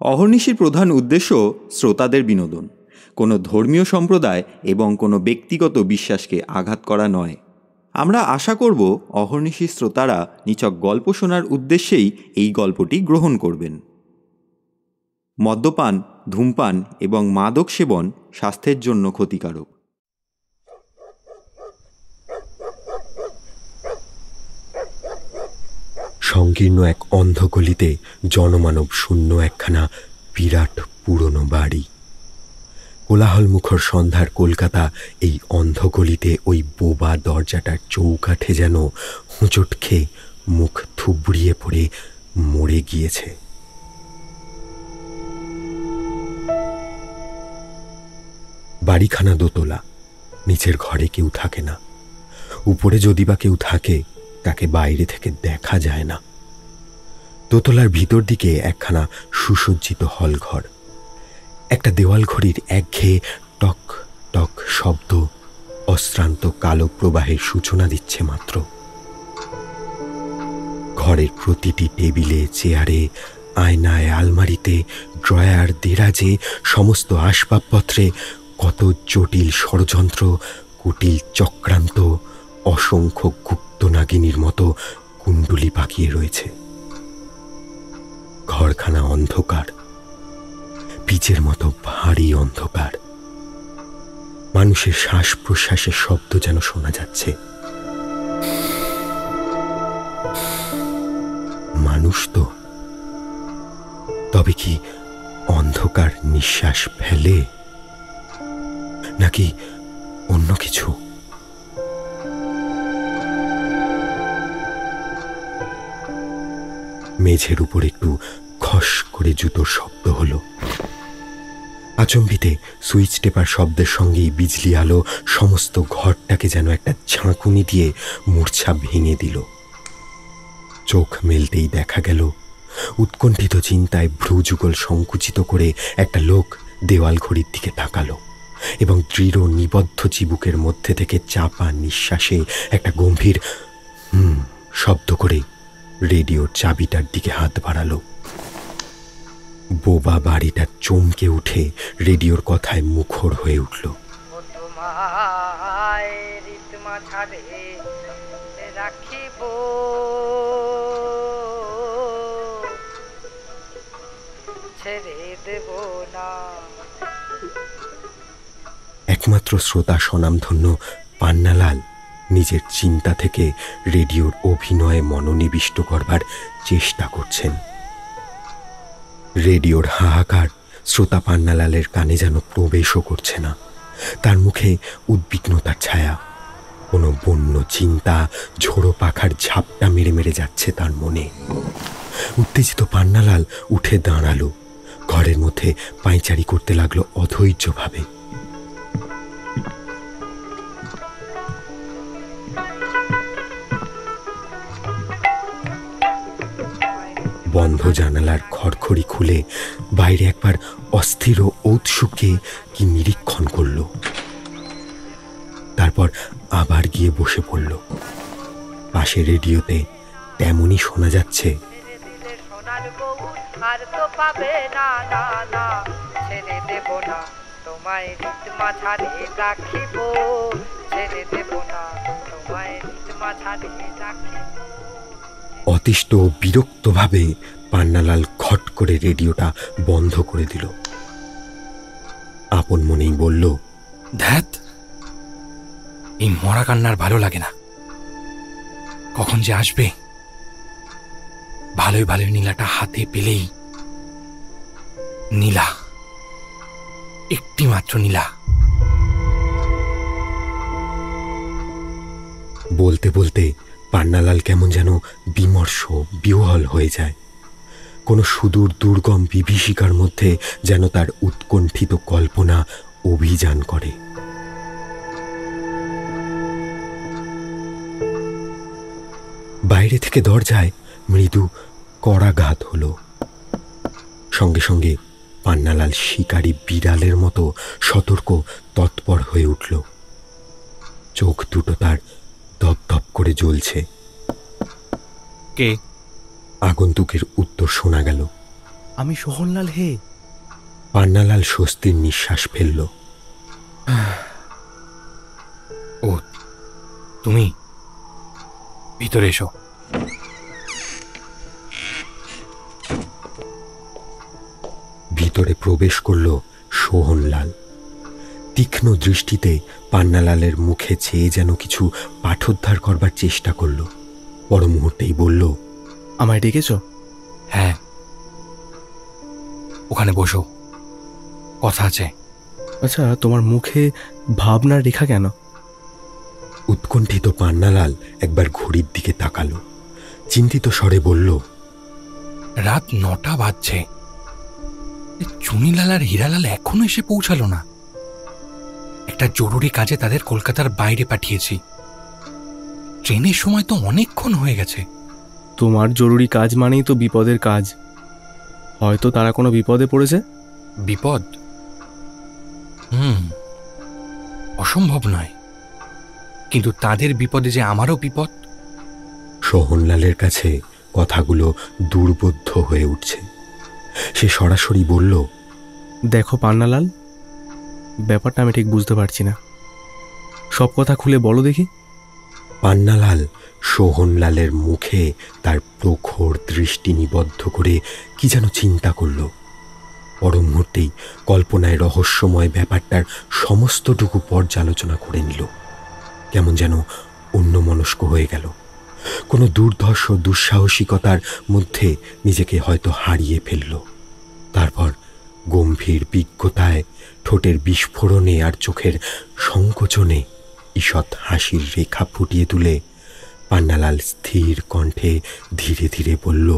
অহর্নিশির প্রধান উদ্দেশ্য শ্রোতাদের বিনোদন, কোনো ধর্মীয় সম্প্রদায় এবং কোনো ব্যক্তিগত বিশ্বাসকে আঘাত করা নয়। আমরা আশা করব অহর্নিশির শ্রোতারা নিছক গল্প শোনার উদ্দেশ্যেই এই গল্পটি গ্রহণ করবেন। মদ্যপান, ধূমপান এবং মাদক সেবন স্বাস্থ্যের জন্য ক্ষতিকারক। সংকীর্ণ এক অন্ধগলিতে জনমানব শূন্য একখানা বিরাট পুরনো বাড়ি। কোলাহলমুখর সন্ধ্যার কলকাতা এই অন্ধগলিতে ওই বোবা দরজাটার চৌকাঠে যেন হোঁচট খেয়ে মুখ থুবড়িয়ে পড়ে মরে গিয়েছে। বাড়িখানা দোতলা, নিচের ঘরে কেউ থাকে না। উপরে যদি বা কেউ থাকে তাকে বাইরে থেকে দেখা যায় না। দোতলার ভিতর দিকে একখানা সুসজ্জিত হলঘর। একটা দেওয়াল ঘড়ির একঘেয়ে টক টক শব্দ অশ্রান্ত কালো প্রবাহের সূচনা দিচ্ছে মাত্র। ঘরের প্রতিটি টেবিলে, চেয়ারে, আয়নায়, আলমারিতে, ড্রয়ার, দেরাজে, সমস্ত আসবাবপত্রে কত জটিল ষড়যন্ত্র, কুটিল চক্রান্ত, অসংখ্য গুপ্ত নাগিনীর মতো কুণ্ডুলি পাকিয়ে রয়েছে। ঘরখানা অন্ধকার, পিচের মতো ভারী অন্ধকার। মানুষের শ্বাস প্রশ্বাসের শব্দ যেন শোনা যাচ্ছে। মানুষ তো, তবে কি অন্ধকার নিঃশ্বাস ফেলে নাকি অন্য কিছু? মেঝের উপর একটু খস করে জুতোর শব্দ হলো। আচম্বিতে সুইচ টেপার শব্দের সঙ্গেই বিজলি আলো সমস্ত ঘরটাকে যেন একটা ঝাঁকুনি দিয়ে মূর্ছা ভেঙে দিল। চোখ মেলতেই দেখা গেল উৎকণ্ঠিত চিন্তায় ভ্রুযুগল সংকুচিত করে একটা লোক দেওয়াল ঘড়ির দিকে তাকালো এবং দৃঢ় নিবদ্ধ চিবুকের মধ্যে থেকে চাপা নিঃশ্বাসে একটা গম্ভীর শব্দ করে রেডিওর চাবিটার দিকে হাত বাড়ালো। বোবা বাড়িটা চমকে উঠে রেডিওর কথায় মুখর হয়ে উঠল। একমাত্র শ্রোতা স্বনামধন্য পান্নালাল নিজের চিন্তা থেকে রেডিওর অভিনয়ে মনোনিবিষ্ট করবার চেষ্টা করছেন। রেডিওর হাহাকার শ্রোতা পান্নালালের কানে যেন প্রবেশও করছে না। তার মুখে উদ্বিগ্নতার ছায়া। কোনো বন্য চিন্তা ঝোড়ো পাখার ঝাপটা মেরে মেরে যাচ্ছে তার মনে। উত্তেজিত পান্নালাল উঠে দাঁড়ালো। ঘরের মধ্যে পায়চারি করতে লাগলো অধৈর্যভাবে। বন্ধ জানালার খড়খড়ি খুলে বাইরে একবার অস্থির ও ঔৎসুক্যে কি নিরীক্ষণ করল। তারপর আবার গিয়ে বসে পড়ল। পাশে রেডিওতে তেমনই শোনা যাচ্ছে, অতিষ্ঠ ও বিরক্তভাবে পান্নালাল খট করে রেডিওটা বন্ধ করে দিল। আপন মনেই বলল, ধ্যাত, এই মরা কান্নার ভালো লাগে না। কখন যে আসবে। ভালোই ভালোই নীলাটা হাতে পেলেই। নীলা, একটি মাত্র নীলা। বলতে বলতে পান্নালাল কেমন যেন বিমর্ষ, বিহ্বল হয়ে যায়। কোনো সুদূর দুর্গম বিভীষিকার মধ্যে যেন তার উৎকণ্ঠিত কল্পনা অভিযান করে। বাইরে থেকে দরজায় মৃদু করাঘাত হলো। সঙ্গে সঙ্গে পান্নালাল শিকারী বিড়ালের মতো সতর্ক তৎপর হয়ে উঠল। চোখ দুটো তার দপদপ করে জ্বলছে। কে? আগন্তুকের উত্তর শোনা গেল। আমি সোহনলাল হে। পান্নালাল স্বস্তির নিঃশ্বাস ফেলল। ও তুমি ভিতরে এসো। ভিতরে প্রবেশ করল সোহনলাল। তীক্ষ্ণ দৃষ্টিতে পান্নালালের মুখে চেয়ে যেন কিছু পাঠোদ্ধার করবার চেষ্টা করল। পর মুহূর্তেই বলল, আমায় ডেকেছ? হ্যাঁ, ওখানে বসো, কথা আছে। আচ্ছা, তোমার মুখে ভাবনার রেখা কেন? উৎকণ্ঠিত পান্নালাল একবার ঘড়ির দিকে তাকালো, চিন্তিত স্বরে বলল, রাত 9টা বাজছে, চুনিলাল আর হীরালাল এখনো এসে পৌঁছালো না। একটা জরুরি কাজে তাদের কলকাতার বাইরে পাঠিয়েছি। ট্রেনের সময় তো অনেকক্ষণ হয়ে গেছে। তোমার জরুরি কাজ মানেই তো বিপদের কাজ। হয়তো তারা কোনো বিপদে পড়েছে। বিপদ? অসম্ভব নয়, কিন্তু তাদের বিপদে যে আমারও বিপদ। সোহনলালের কাছে কথাগুলো দুর্বোধ্য হয়ে উঠছে। সে সরাসরি বলল, দেখো পান্নালাল, ব্যাপারটা আমি ঠিক বুঝতে পারছি না। সব কথা খুলে বলো দেখি। পান্নালাল সোহনলালের মুখে তার প্রখর দৃষ্টি নিবদ্ধ করে কি যেন চিন্তা করল। পর মুহূর্তেই কল্পনায় রহস্যময় ব্যাপারটার সমস্তটুকু পর্যালোচনা করে নিল। কেমন যেন অন্যমনস্ক হয়ে গেল। কোনো দুর্ধর্ষ দুঃসাহসিকতার মধ্যে নিজেকে হয়তো হারিয়ে ফেলল। তারপর গম্ভীর বিজ্ঞতায়, ঠোঁটের বিস্ফোরণে আর চোখের সংকোচনে ঈষৎ হাসির রেখা ফুটিয়ে তুলে পান্নালাল স্থির কণ্ঠে ধীরে ধীরে বলল,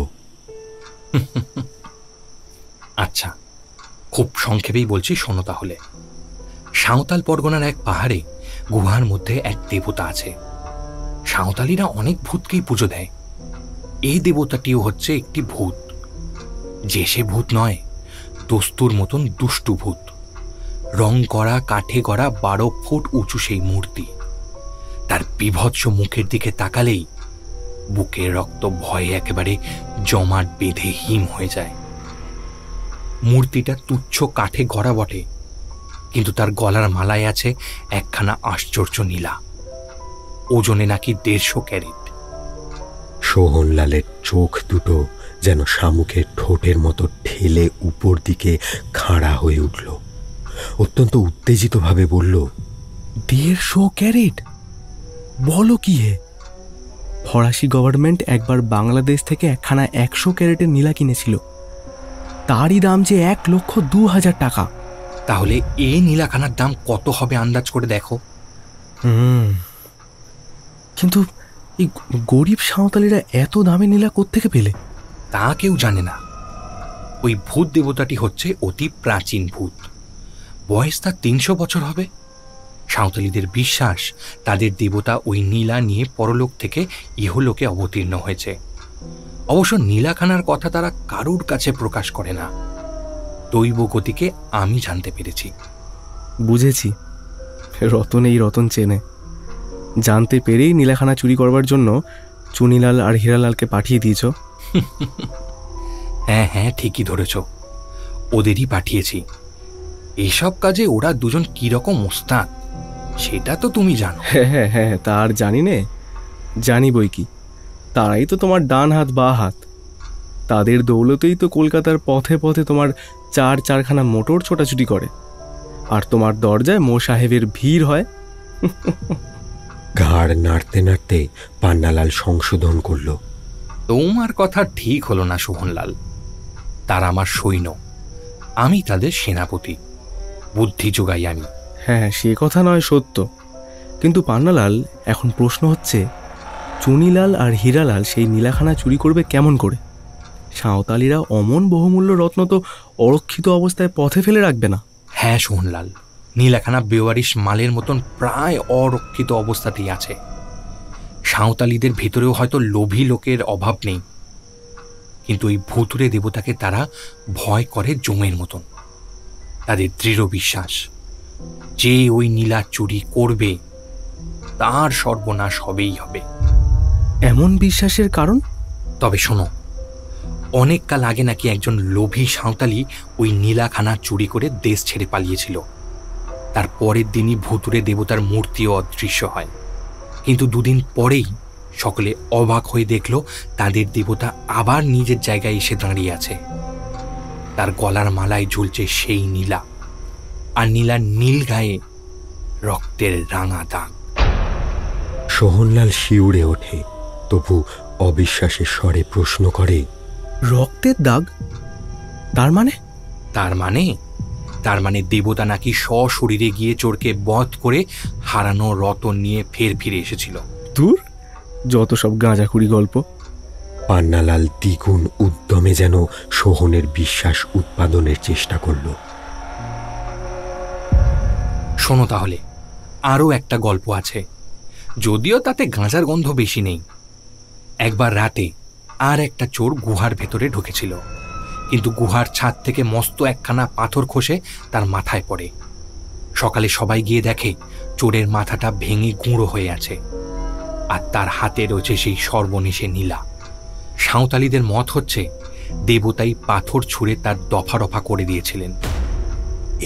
আচ্ছা, খুব সংক্ষেপেই বলছি, শোনো তাহলে। সাঁওতাল পরগনার এক পাহাড়ে গুহার মধ্যে এক দেবতা আছে। সাঁওতালিরা অনেক ভূতকেই পুজো দেয়। এই দেবতাটিও হচ্ছে একটি ভূত। যে সে ভূত নয়, দস্তুর মতন দুষ্টু ভূত। রং করা, কাঠে গড়া 12 ফুট উঁচু সেই মূর্তি। তার বিভৎস মুখের দিকে তাকালেই বুকের রক্ত ভয়ে একেবারে জমাট বেঁধে হিম হয়ে যায়। মূর্তিটা তুচ্ছ কাঠে গড়া বটে, কিন্তু তার গলার মালায় আছে একখানা আশ্চর্য নীলা। ওজনে নাকি 150 ক্যারেট। সোহনলালের চোখ দুটো যেন শামুকের ঠোঁটের মতো ঠেলে উপর দিকে খাড়া হয়ে উঠল। অত্যন্ত উত্তেজিতভাবে বলল, 150 ক্যারেট? বলো কি হে? ফরাসি গভর্নমেন্ট একবার বাংলাদেশ থেকে একখানা 100 ক্যারেটের নীলা কিনেছিল। তারই দাম যে 1,02,000 টাকা। তাহলে এই নীলাখানার দাম কত হবে আন্দাজ করে দেখো। কিন্তু এই গরিব সাঁওতালিরা এত দামে নীলা কোত্থেকে পেলে? তা কেউ জানে না। ওই ভূত দেবতাটি হচ্ছে অতি প্রাচীন ভূত। বয়স তার 300 বছর হবে। সাঁওতালিদের বিশ্বাস তাদের দেবতা ওই নীলা নিয়ে পরলোক থেকে ইহলোকে অবতীর্ণ হয়েছে। অবশ্য নীলাখানার কথা তারা কারুর কাছে প্রকাশ করে না। দৈব গতিকে আমি জানতে পেরেছি। বুঝেছি, রতন এই রতন চেনে। জানতে পেরেই নীলাখানা চুরি করবার জন্য চুনিলাল আর হীরালালকে পাঠিয়ে দিয়েছ। হ্যাঁ হ্যাঁ, ঠিকই ধরেছ, ওদেরই পাঠিয়েছি। এইসব কাজে ওরা দুজন কিরকম ওস্তাদ সেটা তো তুমি জানো। হ্যাঁ হ্যাঁ হ্যাঁ, তা আর জানি নে, জানি বই কি। তারাই তো তোমার ডান হাত বা হাত। তাদের দৌলতেই তো কলকাতার পথে পথে তোমার 4 মোটর ছোটাছুটি করে, আর তোমার দরজায় মো সাহেবের ভিড় হয়। ঘাড় নাড়তে নাড়তে পান্নালাল সংশোধন করল, তোমার কথা ঠিক হলো না সোহনলাল। তারা আমার সৈন্য, আমি তাদের সেনাপতি। বুদ্ধি যোগাই আমি। হ্যাঁ, সে কথা নয় সত্য, কিন্তু পান্নালাল, এখন প্রশ্ন হচ্ছে চুনিলাল আর হীরালাল সেই নীলাখানা চুরি করবে কেমন করে? সাঁওতালিরা অমন বহুমূল্য রত্ন তো অরক্ষিত অবস্থায় পথে ফেলে রাখবে না। হ্যাঁ সোহনলাল, নীলাখানা বেওয়ারিশ মালের মতন প্রায় অরক্ষিত অবস্থাতেই আছে। সাঁওতালিদের ভেতরেও হয়তো লোভী লোকের অভাব নেই, কিন্তু ওই ভুতুরে দেবতাকে তারা ভয় করে জমের মতন। তাদের দৃঢ় বিশ্বাস, যে ওই নীলা চুরি করবে তার সর্বনাশ হবেই হবে। এমন বিশ্বাসের কারণ? তবে শোনো, অনেক কাল আগে নাকি একজন লোভী সাঁওতালি ওই নীলাখানা চুরি করে দেশ ছেড়ে পালিয়েছিল। তার পরের দিনই ভুতুড়ে দেবতার মূর্তিও অদৃশ্য হয়। কিন্তু দুদিন পরেই সকলে অবাক হয়ে দেখল তাদের দেবতা আবার নিজের জায়গায় এসে দাঁড়িয়ে আছে। তার গলার মালায় ঝুলছে সেই নীলা, আর নীলার নীল গায়ে রক্তের রাঙা দাগ। সোহনলাল শিউরে ওঠে, তবু অবিশ্বাসের স্বরে প্রশ্ন করে, রক্তের দাগ? তার মানে? তার মানে দেবতা নাকি সশরীরে গিয়ে চোরকে বধ করে হারানো রতন নিয়ে ফিরে এসেছিল। দূর, যত সব গাঁজাখুরি গল্প। পান্নালাল দ্বিগুণ উদ্যমে যেন সোহনের বিশ্বাস উৎপাদনের চেষ্টা করল। শোনো তাহলে, আরও একটা গল্প আছে, যদিও তাতে গাঁজার গন্ধ বেশি নেই। একবার রাতে আর একটা চোর গুহার ভেতরে ঢুকেছিল, কিন্তু গুহার ছাদ থেকে মস্ত একখানা পাথর খসে তার মাথায় পড়ে। সকালে সবাই গিয়ে দেখে চোরের মাথাটা ভেঙে গুঁড়ো হয়ে আছে, আর তার হাতে রয়েছে সেই সর্বনেশে নীলা। সাঁওতালিদের মত হচ্ছে দেবতাই পাথর ছুঁড়ে তার দফা রফা করে দিয়েছিলেন।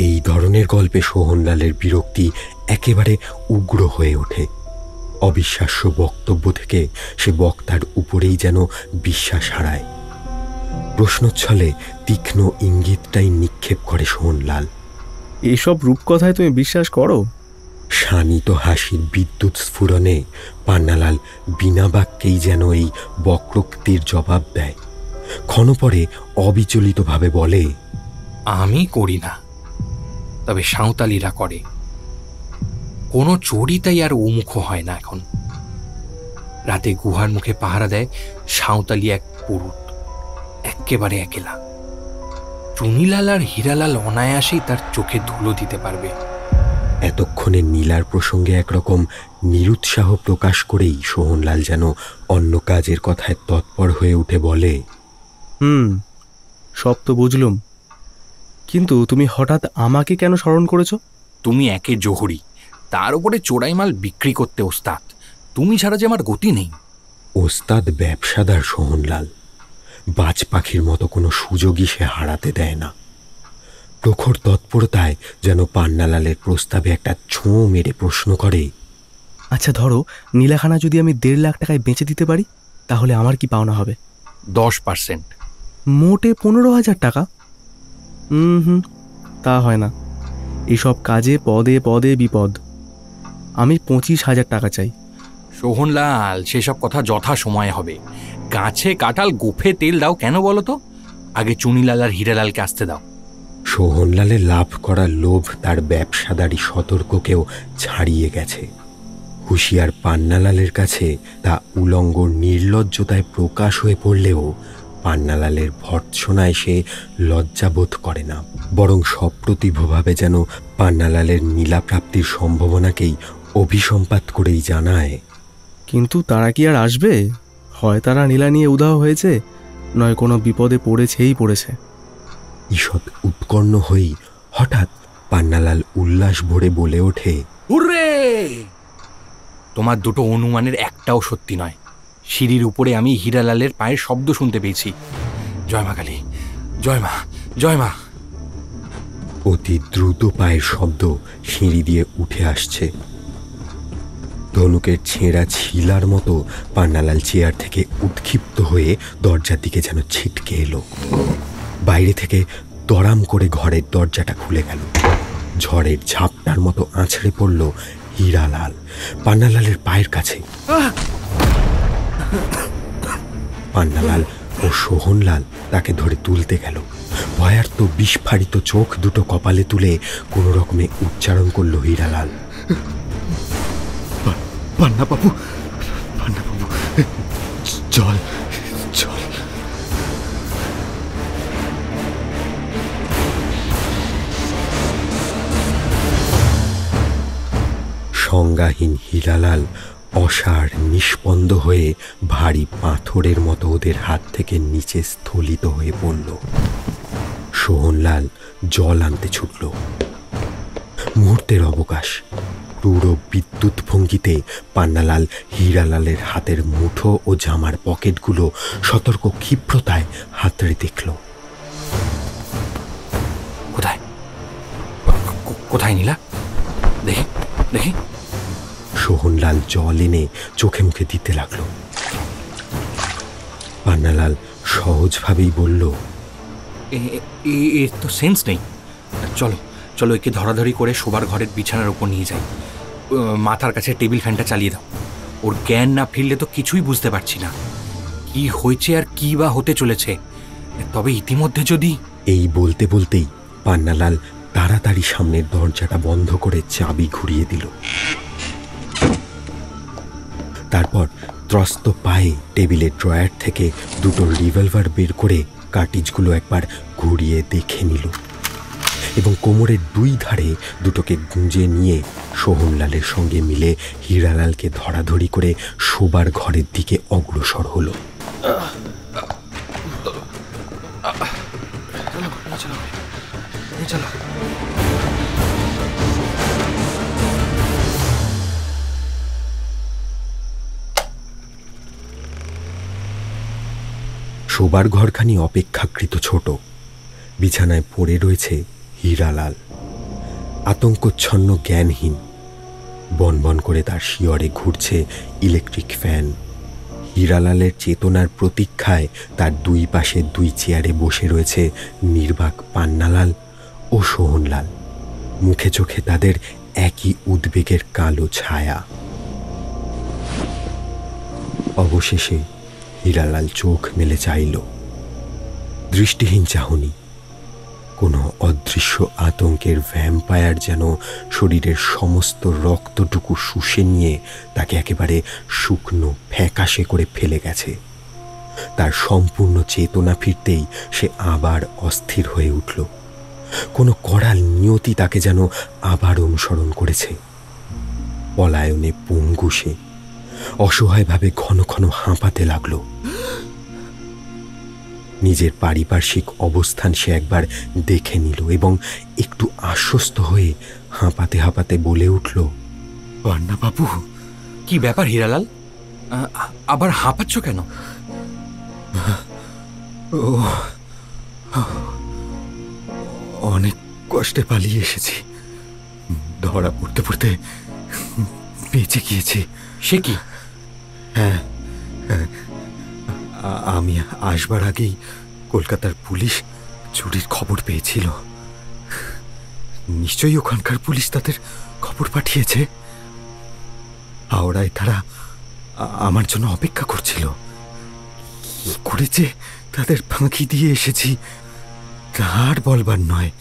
এই ধরনের গল্পে সোহনলালের বিরক্তি একেবারে উগ্র হয়ে ওঠে। অবিশ্বাস্য বক্তব্য থেকে সে বক্তার উপরেই যেন বিশ্বাস হারায়। প্রশ্নচ্ছলে তীক্ষ্ণ ইঙ্গিতটাই নিক্ষেপ করে সোহনলাল। এইসব রূপকথায় তুমি বিশ্বাস করো? শানিত হাসির বিদ্যুৎ স্ফুরণে পান্নালাল বিনা বাক্যেই যেন এই বক্রোক্তির জবাব দেয়। ক্ষণপরে অবিচলিতভাবে বলে, আমি করি না, তবে সাঁওতালিরা করে। কোনো চোরই তাই আর উমুখ হয় না এখন। রাতে গুহার মুখে পাহারা দেয় সাঁওতালি এক পুরুত, একেবারে একলা। চুনিলাল আর হীরালাল অনায়াসেই তার চোখে ধুলো দিতে পারবে। এতক্ষণে নীলার প্রসঙ্গে একরকম নিরুৎসাহ প্রকাশ করেই সোহনলাল যেন অন্য কাজের কথায় তৎপর হয়ে উঠে বলে, সব তো বুঝলুম, কিন্তু তুমি হঠাৎ আমাকে কেন স্মরণ করেছ? তুমি একে জহুরি, তার উপরে চোরাই মাল বিক্রি করতে ওস্তাদ। তুমি ছাড়া যে আমার গতি নেই। ওস্তাদ ব্যবসাদার সোহনলাল, বাজ পাখির মতো কোনো সুযোগই সে হারাতে দেয় না। প্রখর তৎপরতায় যেন পান্নালালের প্রস্তাবে একটা ছোঁ মেরে প্রশ্ন করে, আচ্ছা ধরো নীলাখানা যদি আমি 1.5 লাখ টাকায় বেচে দিতে পারি, তাহলে আমার কি পাওনা হবে? 10%। মোটে 15,000 টাকা? তা হয় না। এসব কাজে পদে পদে বিপদ। আমি 25,000 টাকা চাই। সোহনলাল, সেসব কথা যথা সময়ে হবে। গাছে কাঁঠাল গোফে তেল দাও কেন বলো তো? আগে চুনিলাল আর হীরালালকে আসতে দাও। সোহনলালের লাভ করার লোভ তার ব্যবসাদারি সতর্ককেও ছাড়িয়ে গেছে। হুঁশিয়ার পান্নালালের কাছে তা উলঙ্গ নির্লজ্জতায় প্রকাশ হয়ে পড়লেও পান্নালালের ভর্ৎসনায় সে লজ্জাবোধ করে না, বরং সপ্রতিভভাবে যেন পান্নালালের নীলাপ্রাপ্তির সম্ভাবনাকেই অভিসম্পাত করেই জানায়, কিন্তু তারা কি আর আসবে? হয় তারা নীলা নিয়ে উধাও হয়েছে, নয় কোনো বিপদে পড়েছে। ঈষৎ উৎকর্ণ হয়েই হঠাৎ পান্নালাল উল্লাস ভরে বলে ওঠে, হুররে! তোমার দুটো অনুমানের একটাও সত্যি নয়। সিঁড়ির উপরে আমি হীরালালের পায়ের শব্দ শুনতে পেয়েছি। জয় মা কালী, জয় মা, জয় মা। অতি দ্রুত পায়ের শব্দ সিঁড়ি দিয়ে উঠে আসছে। ধনুকের ছেঁড়া ছিলার মতো পান্নালাল চেয়ার থেকে উৎক্ষিপ্ত হয়ে দরজার দিকে যেন ছিটকে এলো। বাইরে থেকে দড়াম করে ঘরের দরজাটা খুলে গেল। ঝড়ের ঝাপটার মতো আছড়ে পড়ল হীরালাল পান্নালালের পায়ের কাছে। পান্নালাল ও সোহনলাল তাকে ধরে তুলতে গেল। ভয়ার্ত বিস্ফারিত চোখ দুটো কপালে তুলে কোনো রকমে উচ্চারণ করল হীরালাল, পান্নাবাবু, জল জল। সংজ্ঞাহীন হীরালাল অসাড় নিষ্পন্দ হয়ে ভারী পাথরের মতো ওদের হাত থেকে নিচে স্থলিত হয়ে পড়ল। সোহনলাল জল আনতে ছুটল। মুহূর্তের অবকাশ। ক্রূর বিদ্যুৎ ভঙ্গিতে পান্নালাল হীরালালের হাতের মুঠো ও জামার পকেটগুলো সতর্ক ক্ষিপ্রতায় হাতড়ে দেখল। কোথায় কোথায় নীলা? দেখি দেখি। সোহনলাল জল এনে চোখে মুখে দিতে লাগলো। পান্নালাল সহজভাবেই বলল, এর তো সেন্স নেই। চলো চলো, একে ধরাধরি করে শোবার ঘরের বিছানার উপর নিয়ে যাই। মাথার কাছে টেবিল ফ্যানটা চালিয়ে দাও। ওর জ্ঞান না ফিরলে তো কিছুই বুঝতে পারছি না কি হয়েছে আর কি বা হতে চলেছে। তবে ইতিমধ্যে যদি... এই বলতে বলতেই পান্নালাল তাড়াতাড়ি সামনের দরজাটা বন্ধ করে চাবি ঘুরিয়ে দিল। তারপর ত্রস্ত পায়ে টেবিলের ড্রয়ার থেকে দুটো রিভলভার বের করে কার্টিজগুলো একবার ঘুরিয়ে দেখে নিল এবং কোমরের দুই ধারে দুটোকে গুঁজে নিয়ে সোহনলালের সঙ্গে মিলে হীরালালকে ধরাধরি করে শোবার ঘরের দিকে অগ্রসর হলো। শোবার ঘরখানি অপেক্ষাকৃত ছোট। বিছানায় পড়ে রয়েছে হীরালাল, আতঙ্কচ্ছন্ন, জ্ঞানহীন। বনবন করে তার শিয়রে ঘুরছে ইলেকট্রিক ফ্যান। হীরালালের চেতনার প্রতীক্ষায় তার দুই পাশে দুই চেয়ারে বসে রয়েছে নির্বাক পান্নালাল ও সোহনলাল। মুখে চোখে তাদের একই উদ্বেগের কালো ছায়া। অবশেষে হীরালাল চোখ মেলে চাইল। দৃষ্টিহীন চাহনি। কোনো অদৃশ্য আতঙ্কের ভ্যাম্পায়ার যেন শরীরের সমস্ত রক্তটুকু শুষে নিয়ে তাকে একেবারে শুকনো ফ্যাকাশে করে ফেলে গেছে। তার সম্পূর্ণ চেতনা ফিরতেই সে আবার অস্থির হয়ে উঠল। কোনো কড়াল নিয়তি তাকে যেন আবার অনুসরণ করেছে। পলায়নে পঙ্গু সে, অসহায়ভাবে ঘন ঘন হাঁপাতে লাগল। নিজের পারিপার্শ্বিক অবস্থান সে একবার দেখে নিল এবং একটু আশ্বস্ত হয়ে হাঁপাতে হাঁপাতে বলে উঠল, পান্না বাবু। কি ব্যাপার হীরালাল, আবার হাঁপাচ্ছ কেন? অনেক কষ্টে পালিয়ে এসেছি, ধরা পড়তে পড়তে বেঁচে গিয়েছি। সে কি? হ্যাঁ, আমি আসবার আগেই কলকাতার পুলিশ চুরির খবর পেয়েছিল। নিশ্চয়ই ওখানকার পুলিশ তাদের খবর পাঠিয়েছে। হাওড়ায় তারা আমার জন্য অপেক্ষা করছিল। কি করেছে তাদের ফাঁকি দিয়ে এসেছি তার বলবার নয়।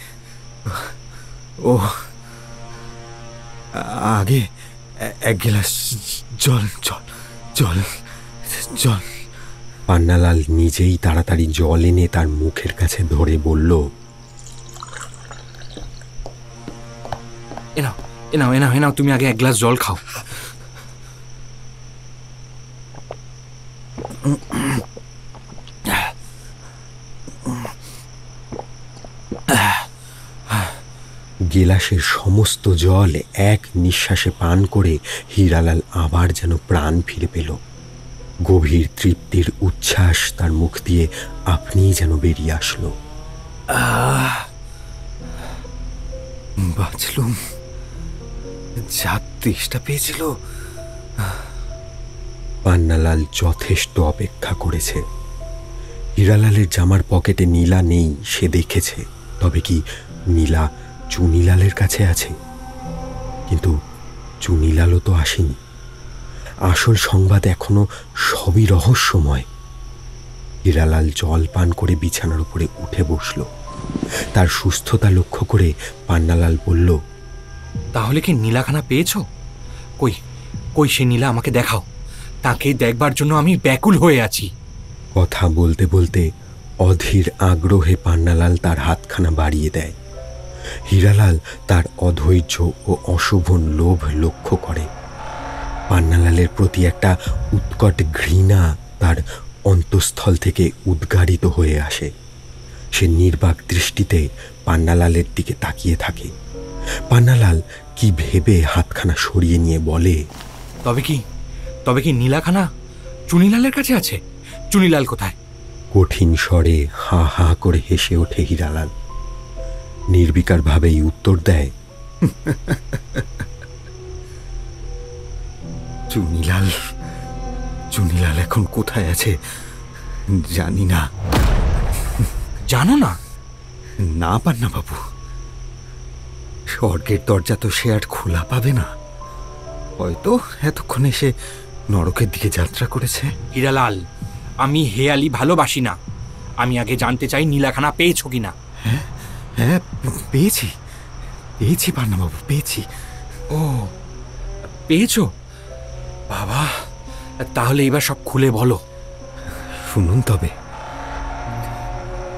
ও আগে এক গ্লাস জল জল জল জল। পান্নালাল নিজেই তাড়াতাড়ি জল এনে তার মুখের কাছে ধরে বলল, এনাও এনাও এনাও এনাও, তুমি আগে এক গ্লাস জল খাও। গেলাসের সমস্ত জল এক নিঃশ্বাসে পান করে হীরালাল আবার যেন প্রাণ ফিরে পেল। গভীর তৃপ্তির উচ্ছ্বাস তার মুখ দিয়ে আপনিই যেন বেরিয়ে আসলো। বাঁচলুম, যা তেষ্টা পেয়েছিল। পান্নালাল যথেষ্ট অপেক্ষা করেছে। হীরালালের জামার পকেটে নীলা নেই সে দেখেছে, তবে কি নীলা চুনিলালের কাছে আছে? কিন্তু চুনিলালও তো আসেনি। আসল সংবাদ এখনো সবই রহস্যময়। হীরালাল জল পান করে বিছানার উপরে উঠে বসল। তার সুস্থতা লক্ষ্য করে পান্নালাল বলল, তাহলে কি নীলাখানা পেয়েছো? কই কই সে নীলা, আমাকে দেখাও। তাকে দেখবার জন্য আমি ব্যাকুল হয়ে আছি। কথা বলতে বলতে অধীর আগ্রহে পান্নালাল তার হাতখানা বাড়িয়ে দেয়। হীরালাল তার অধৈর্য ও অশোভন লোভ লক্ষ্য করে। পান্নালালের প্রতি একটা উৎকট ঘৃণা তার অন্তঃস্থল থেকে উদ্গারিত হয়ে আসে। সে নির্বাক দৃষ্টিতে পান্নালালের দিকে তাকিয়ে থাকে। পান্নালাল কি ভেবে হাতখানা সরিয়ে নিয়ে বলে, তবে কি নীলাখানা চুনিলালের কাছে আছে? চুনিলাল কোথায়? কঠিন স্বরে হা হা করে হেসে ওঠে হীরালাল। নির্বিকার ভাবেই উত্তর দেয়, চুনিলাল এখন কোথায় আছে জানি না। জানো না? না পান্না বাবু, স্বর্গের দরজা তো সে আর খোলা পাবে না। হয়তো এতক্ষণে সে নরকের দিকে যাত্রা করেছে। হীরালাল, আমি হেয়ালি ভালোবাসি না। আমি আগে জানতে চাই নীলাখানা পেয়েছো কিনা। হ্যাঁ, পেয়েছি পান্না বাবু, পেয়েছি। ও, পেয়েছো? বাবা, তাহলে এবার সব খুলে বলো। শুনুন তবে,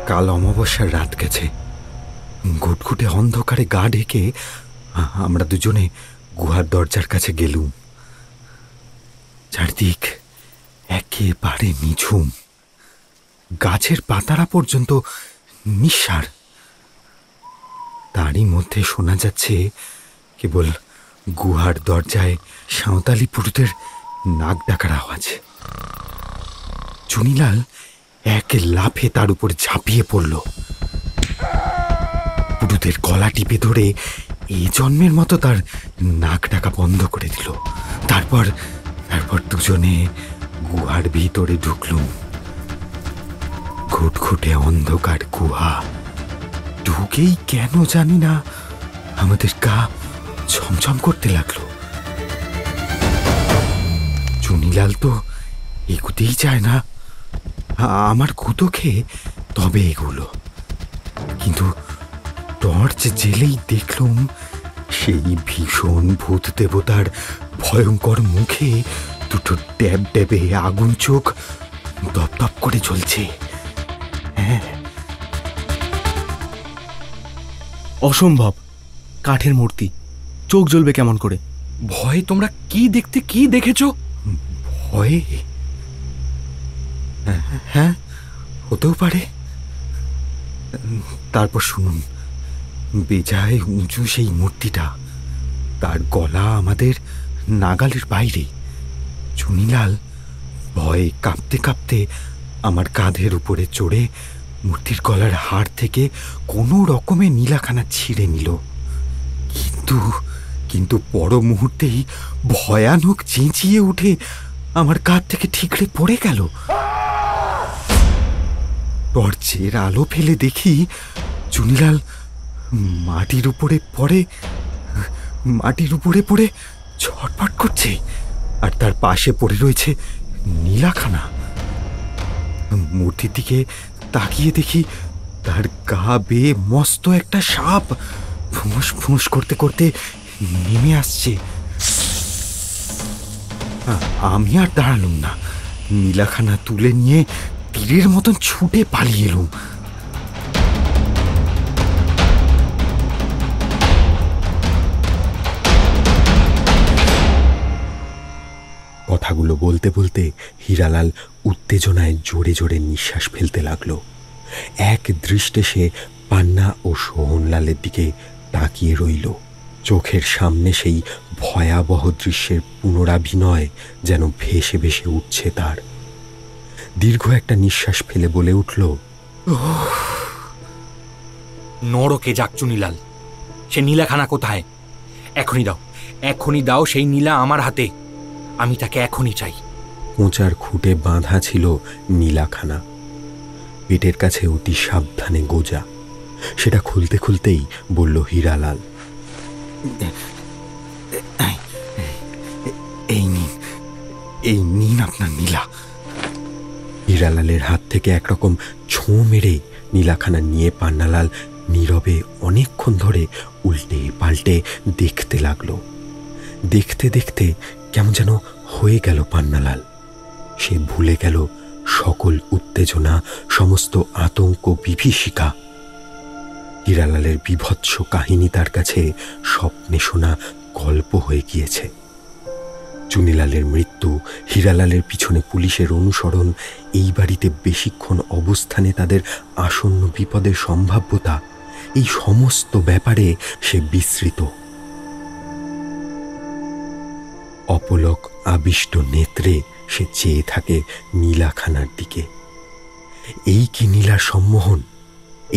কাল অমাবস্যার রাত গেছে। ঘুটঘুটে অন্ধকারে গা ঢেকে আমরা দুজনে গুহার দরজার কাছে গেলুম। চারদিক একেবারে নিঝুম, গাছের পাতারা পর্যন্ত নিঃসার। তারই মধ্যে শোনা যাচ্ছে কেবল গুহার দরজায় সাঁওতালি পুরুষদের নাক ডাকার আওয়াজ। চুনিলাল এক লাফে তার উপর ঝাঁপিয়ে পড়ল, পুরুষদের গলা টিপে ধরে এই জন্মের মতো তার নাক ডাকা বন্ধ করে দিল। তারপর দুজনে গুহার ভিতরে ঢুকলুম। ঘুটঘুটে অন্ধকার গুহা। ঢুকেই কেন জানি না আমাদের গা ছমছম করতে লাগলো। চুনিলাল তো এগুতেই চায় না। আমার গুঁতো খেয়ে তবে এগুলো। কিন্তু টর্চ জেলেই দেখলুম সেই ভীষণ ভূত দেবতার ভয়ঙ্কর মুখে দুটো ড্যাব ড্যাবে আগুন চোখ দপদপ করে জ্বলছে। হ্যাঁ, অসম্ভব! কাঠের মূর্তি, চোখ জ্বলবে কেমন করে? ভয়ে তোমরা কি দেখেছো? ভয়ে? হ্যাঁ, হতেও পারে। তারপর শুনুন, বেজায় উঁচু সেই মূর্তিটা, তার গলা আমাদের নাগালের বাইরে। চুনিলাল ভয়ে কাঁপতে কাঁপতে আমার কাঁধের উপরে চড়ে মূর্তির গলার হাড় থেকে কোনো রকমে নীলাখানা ছিঁড়ে নিল। কিন্তু পর মুহূর্তেই ভয়ানক চেঁচিয়ে উঠে আমার কাঁধ থেকে ঠিকরে পড়ে গেল। টর্চের আলো ফেলে দেখি চুনিলাল মাটির উপরে পড়ে ছটফট করছে, আর তার পাশে পড়ে রয়েছে নীলাখানা। মূর্তির দিকে তাকিয়ে দেখি তার গা বেয়ে মস্ত একটা সাপ ফুঁস ফুঁস করতে করতে নেমে আসছে। আমি আর দাঁড়ালুম না, নীলাখানা তুলে নিয়ে তীরের মতন ছুটে পালিয়ে এলুম। কথাগুলো বলতে বলতে হীরালাল উত্তেজনায় জোরে জোরে নিঃশ্বাস ফেলতে লাগলো। এক দৃষ্টে সে পান্না ও সোহনলালের দিকে তাকিয়ে রইল। চোখের সামনে সেই ভয়াবহ দৃশ্যের পুনরাভিনয় যেন ভেসে ভেসে উঠছে তার। দীর্ঘ একটা নিঃশ্বাস ফেলে বলে উঠল, নরকে যাক চুনিলাল। সে নীলাখানা কোথায়? এখনই দাও সেই নীলা আমার হাতে। আমি তাকে এখনই চাই। কোঁচার খুঁটে বাঁধা ছিল নীলাখানা, পেটের কাছে অতি সাবধানে গোজা। সেটা খুলতে খুলতেই বলল হীরালাল, এই নিন আপনার নীলা। হীরালালের হাত থেকে একরকম ছোঁ মেরে নীলাখানা নিয়ে পান্নালাল নীরবে অনেকক্ষণ ধরে উল্টে পাল্টে দেখতে লাগলো। দেখতে দেখতে কেমন যেন হয়ে গেল পান্নালাল। সে ভুলে গেল সকল উত্তেজনা, সমস্ত আতঙ্ক, বিভীষিকা। হীরালালের বীভৎস কাহিনী তার কাছে স্বপ্নে শোনা গল্প হয়ে গিয়েছে। চুনিলালের মৃত্যু, হীরালালের পিছনে পুলিশের অনুসরণ, এই বাড়িতে বেশিক্ষণ অবস্থানে তাদের আসন্ন বিপদের সম্ভাব্যতা, এই সমস্ত ব্যাপারে সে বিস্মৃত। অপলক আবিষ্ট নেত্রে সে চেয়ে থাকে নীলাখানার দিকে। এই কি নীলার সম্মোহন?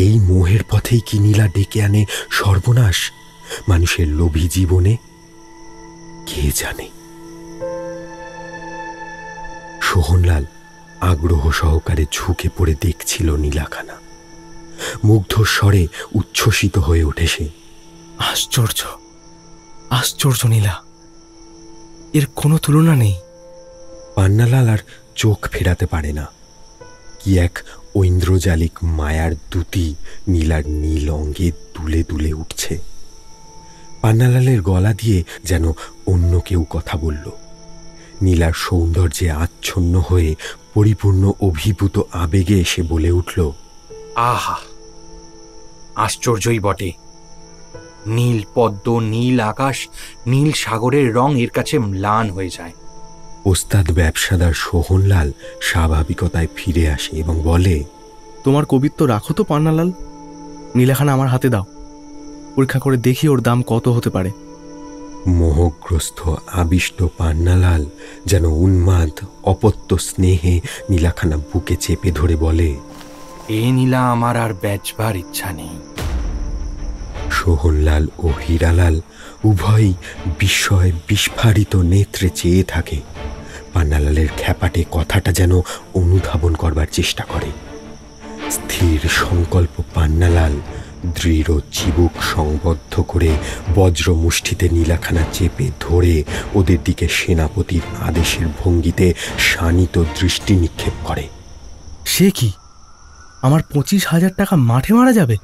এই মোহের পথেই কি নীলা ডেকে আনে সর্বনাশ মানুষের লোভী জীবনে? কে জানে। সোহনলাল আগ্রহ সহকারে ঝুঁকে পড়ে দেখছিল নীলাখানা। মুগ্ধ স্বরে উচ্ছ্বসিত হয়ে ওঠে সে। আশ্চর্য, আশ্চর্য নীলা, এর কোনো তুলনা নেই। পান্নালাল আর চোখ ফেরাতে পারে না। কি এক ঐন্দ্রজালিক মায়ার দ্যুতি নীলার নীল অঙ্গে দুলে দুলে উঠছে। পান্নালালের গলা দিয়ে যেন অন্য কেউ কথা বলল। নীলার সৌন্দর্যে আচ্ছন্ন হয়ে পরিপূর্ণ অভিভূত আবেগে এসে বলে উঠল, আহা, আশ্চর্যই বটে। নীল পদ্ম, নীল আকাশ, নীল সাগরের রং এর কাছে ম্লান হয়ে যায়। ওস্তাদ ব্যবসাদার সোহনলাল স্বাভাবিকতায় ফিরে আসে এবং বলে, তোমার কবিত্ব রাখো তো পান্নালাল, নীলাখানা আমার হাতে দাও, পরীক্ষা করে দেখি ওর দাম কত হতে পারে। মোহগ্রস্ত আবিষ্ট পান্নালাল যেন উন্মাদ অপত্য স্নেহে নীলাখানা বুকে চেপে ধরে বলে, এ নীলা আমার আর বেচবার ইচ্ছা নেই। সোহনলাল ও হীরালাল উভয়ই বিস্ময় বিস্ফারিত নেত্রে চেয়ে থাকে। পান্নালালের খ্যাপাটে কথাটা যেন অনুধাবন করবার চেষ্টা করে। স্থির সংকল্প পান্নালাল দৃঢ় চিবুক সংবদ্ধ করে বজ্র মুষ্টিতে নীলাখানা চেপে ধরে ওদের দিকে সেনাপতির আদেশের ভঙ্গিতে শানিত দৃষ্টি নিক্ষেপ করে। সে কি, আমার 25,000 টাকা মাঠে মারা যাবে?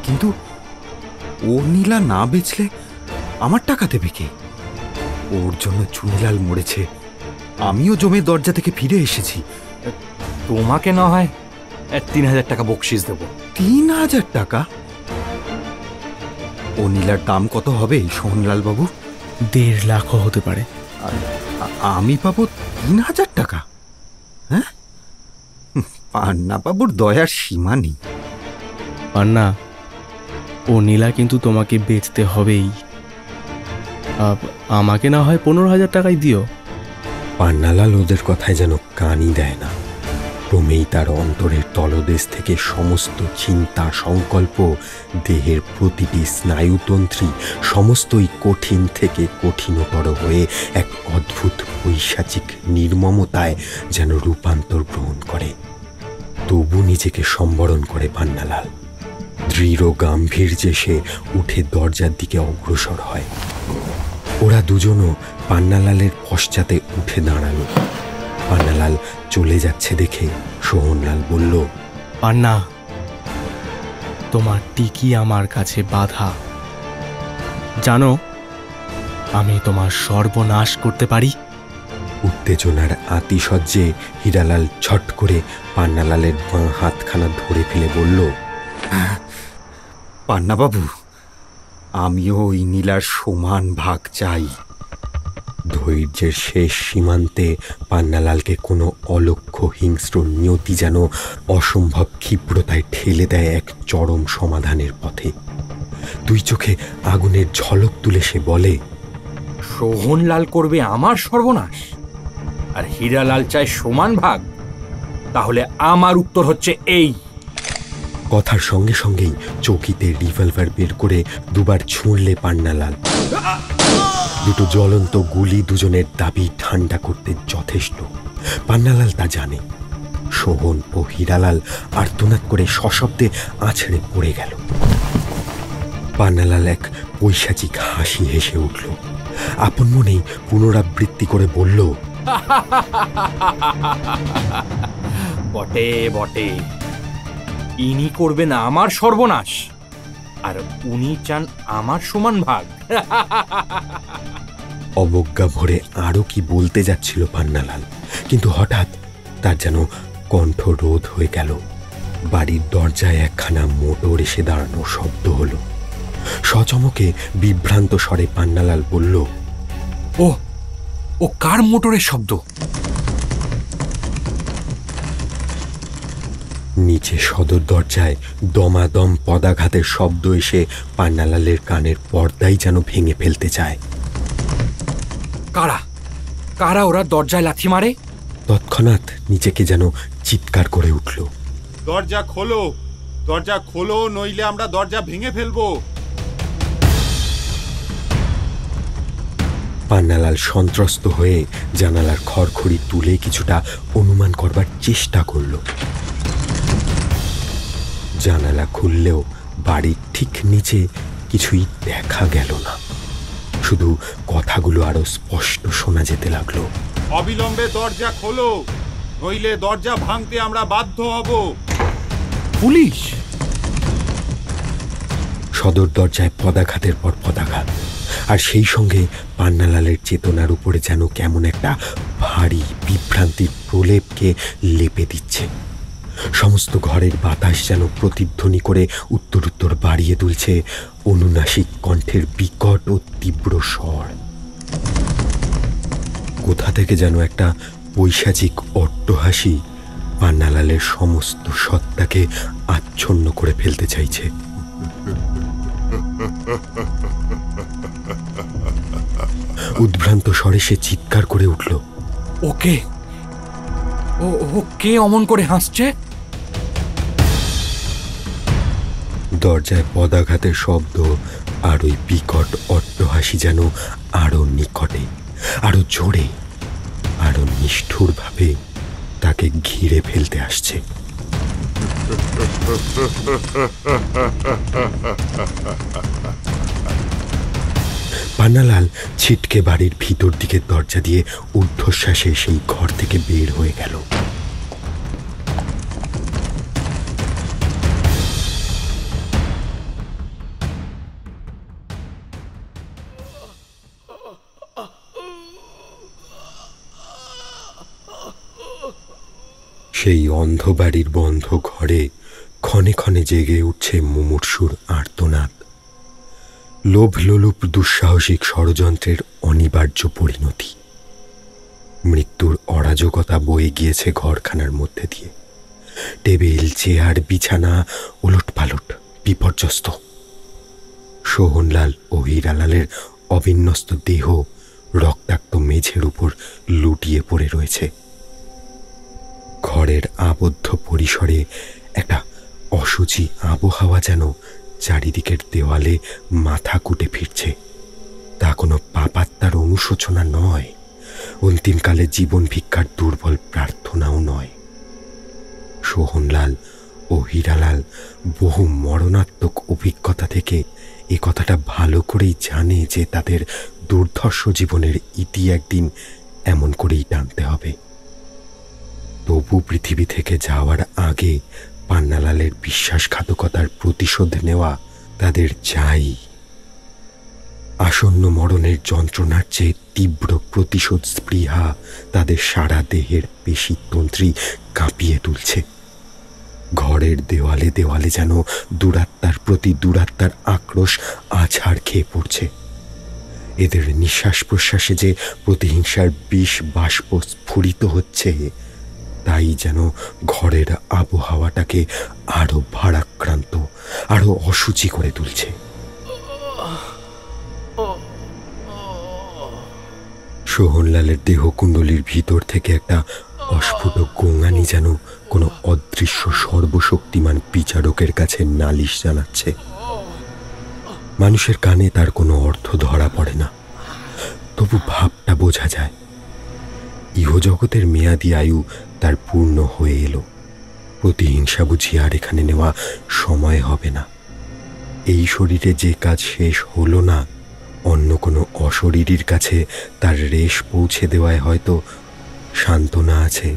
কিন্তু ও নীলা না বেচলে আমার টাকা দেবে কে? ওর জন্য চুনিলাল মরেছে, আমিও জমির দরজা থেকে ফিরে এসেছি। তোমাকে না হয় 3,000 টাকা বকশিস দেব। 3,000 টাকা? ও নীলার দাম কত হবে সোহনলাল বাবু? 1.5 লাখও হতে পারে। আমি পাবো 3,000 টাকা? হ্যাঁ, পান্না বাবুর দয়ার সীমা নেই। পান্না, ও নীলা কিন্তু তোমাকে বেচতে হবেই। আমাকে না হয় 15,000 টাকাই দিও। পান্নালাল ওদের কথায় যেন কানই দেয় না। ক্রমেই তার অন্তরের তলদেশ থেকে সমস্ত চিন্তা সংকল্প, দেহের প্রতিটি স্নায়ুতন্ত্রী সমস্তই কঠিন থেকে কঠিনতর হয়ে এক অদ্ভুত পৈশাচিক নির্মমতায় যেন রূপান্তর গ্রহণ করে। তবু নিজেকে সম্বরণ করে পান্নালাল। দৃঢ় গাম্ভীর্যে সে উঠে দরজার দিকে অগ্রসর হয়। ওরা দুজনও পান্নালালের পশ্চাতে উঠে দাঁড়ালো। পান্নালাল চলে যাচ্ছে দেখে সোহনলাল বলল, পান্না, তোমার টিকি আমার কাছে বাধা। জানো, আমি তোমার সর্বনাশ করতে পারি। উত্তেজনার আতিশয্যে হীরালাল ছট করে পান্নালালের বাঁ হাতখানা ধরে ফেলে বলল, পান্না বাবু, আমিও ওই নীলার সমান ভাগ চাই। ধৈর্যের শেষ সীমান্তে পান্নালালকে কোনো অলক্ষ্য হিংস্র নিয়তি যেন অসম্ভব ক্ষিপ্রতায় ঠেলে দেয় এক চরম সমাধানের পথে। দুই চোখে আগুনের ঝলক তুলে সে বলে, সোহনলাল করবে আমার সর্বনাশ, আর হীরালাল চায় সমান ভাগ। তাহলে আমার উত্তর হচ্ছে এই। কথার সঙ্গে সঙ্গেই চৌকিতে রিভলভার বের করে দুবার ছুঁড়লে পান্নালাল। দুটো জ্বলন্ত গুলি দুজনের দাবি ঠান্ডা করতে যথেষ্ট। পান্নালাল তা জানে। সোহন ও হীরালাল আর্তনাদ করে সশব্দে আছড়ে পড়ে গেল। পান্নালাল এক পৈশাচিক হাসি হেসে উঠল। আপন মনেই পুনরাবৃত্তি করে বলল, বটে বটে, ইনি করবেন আমার সর্বনাশ, আর উনি চান আমার সমান ভাগ। অবজ্ঞা ভরে আরো কি বলতে যাচ্ছিল পান্নালাল, কিন্তু হঠাৎ তার যেন কণ্ঠ রোধ হয়ে গেল। বাড়ির দরজায় একখানা মোটর এসে দাঁড়ানোর শব্দ হলো। সচমকে বিভ্রান্ত স্বরে পান্নালাল বলল, ও কার মোটরের শব্দ? নিচে সদর দরজায় দমাদম পদাঘাতের শব্দ এসে পান্নালালের কানের পর্দাই যেন ভেঙে ফেলতে চায়। কারা কারা ওরা দরজায় লাথি মারে? তৎক্ষণাৎ নিজেকে যেন চিৎকার করে উঠল, দরজা খোলো, দরজা খোলো, নইলে আমরা দরজা ভেঙে ফেলবো। পান্নালাল সন্ত্রস্ত হয়ে জানালার খড়খড়ি তুলে কিছুটা অনুমান করবার চেষ্টা করল। জানালা খুললেও বাড়ির ঠিক নিচে কিছুই দেখা গেল না, শুধু কথাগুলো আরো স্পষ্ট শোনা যেতে লাগলো। অবিলম্বে দরজা খোলো, নইলে দরজা ভাঙতে আমরা বাধ্য হব। পুলিশ! সদর দরজায় পদাঘাতের পর পদাঘাত, আর সেই সঙ্গে পান্নালালের চেতনার উপরে যেন কেমন একটা ভারী বিভ্রান্তির প্রলেপকে লেপে দিচ্ছে। সমস্ত ঘরের বাতাস যেন প্রতিধ্বনি করে উত্তরোত্তর বাড়িয়ে তুলছে অনুনাসিক কণ্ঠের বিকট ও তীব্র স্বর। কোথা থেকে যেন একটা পৈশাচিক অট্টহাসি পান্নালালের সমস্ত সত্তাকে আচ্ছন্ন করে ফেলতে চাইছে। উদ্ভ্রান্ত স্বরে সে চিৎকার করে উঠল, ওকে ও কে অমন করে হাসছে? দরজায় পদাঘাতের শব্দ আর ওই বিকট অট্টহাসি যেন আরো নিকটে, আরো জোরে, আরো নিষ্ঠুরভাবে তাকে ঘিরে ফেলতে আসছে। পান্নালাল ছিটকে বাড়ির ভিতর দিকে দরজা দিয়ে ঊর্ধ্বশ্বাসে সেই ঘর থেকে বের হয়ে গেল। সেই অন্ধ বাড়ির বন্ধ ঘরে ক্ষণে ক্ষণে জেগে উঠছে মুমূর্ষুর আর্তনাদ, লোভ লোলুপ দুঃসাহসিক ষড়যন্ত্রের অনিবার্য পরিণতি। মৃত্যুর অরাজকতা বয়ে গিয়েছে ঘরখানার মধ্যে দিয়ে। টেবিল, চেয়ার, বিছানা ওলটপালট, বিপর্যস্ত। সোহনলাল ও হীরালালের অবিন্যস্ত দেহ রক্তাক্ত মেঝের উপর লুটিয়ে পড়ে রয়েছে। ঘরের আবদ্ধ পরিসরে একটা অশুচি আবহাওয়া যেন চারিদিকের দেওয়ালে মাথা কুটে ফিরছে। তা কোনো পাপাত্মার অনুশোচনা নয়, অন্তিমকালে জীবন ভিক্ষার দুর্বল প্রার্থনাও নয়। সোহনলাল ও হীরালাল বহু মরণাত্মক অভিজ্ঞতা থেকে এ কথাটা ভালো করেই জানে যে তাদের দুর্ধর্ষ জীবনের ইতি একদিন এমন করেই টানতে হবে। তবু পৃথিবী থেকে যাওয়ার আগে পান্নালালের বিশ্বাসঘাতকতার প্রতিশোধ নেওয়া তাদের চাই। আসন্ন মরণের যন্ত্রণার চেয়ে তীব্র প্রতিশোধ স্পৃহা তাদের সারা দেহের পেশিতন্ত্রী কাঁপিয়ে তুলছে। ঘরের দেওয়ালে দেওয়ালে যেন দুরাত্মার প্রতি দুরাত্মার আক্রোশ আছাড় খেয়ে পড়ছে। এদের নিঃশ্বাস প্রশ্বাসে যে প্রতিহিংসার বিষ বাষ্প স্ফুরিত হচ্ছে, তাই যেন ঘরের আবহাওয়াটাকে আরো ভারাক্রান্ত, আরো অসুচি করে তুলছে। সোহনলালের দেহকুণ্ডলীর ভিতর থেকে একটা অস্ফুট গোঙানি যেন কোনো অদৃশ্য সর্বশক্তিমান বিচারকের কাছে নালিশ জানাচ্ছে। মানুষের কানে তার কোনো অর্থ ধরা পড়ে না, তবু ভাবটা বোঝা যায়। ইহজগতের মেয়াদি আয়ু তার পূর্ণ হয়ে এলো। প্রতিহিংসা বুঝি আর এখানে নেওয়া সময় হবে না। এই শরীরে যে কাজ শেষ হলো না, অন্য কোনো অশরীরীর কাছে তার রেশ পৌঁছে দেওয়ায় হয়তো সান্ত্বনা আছে।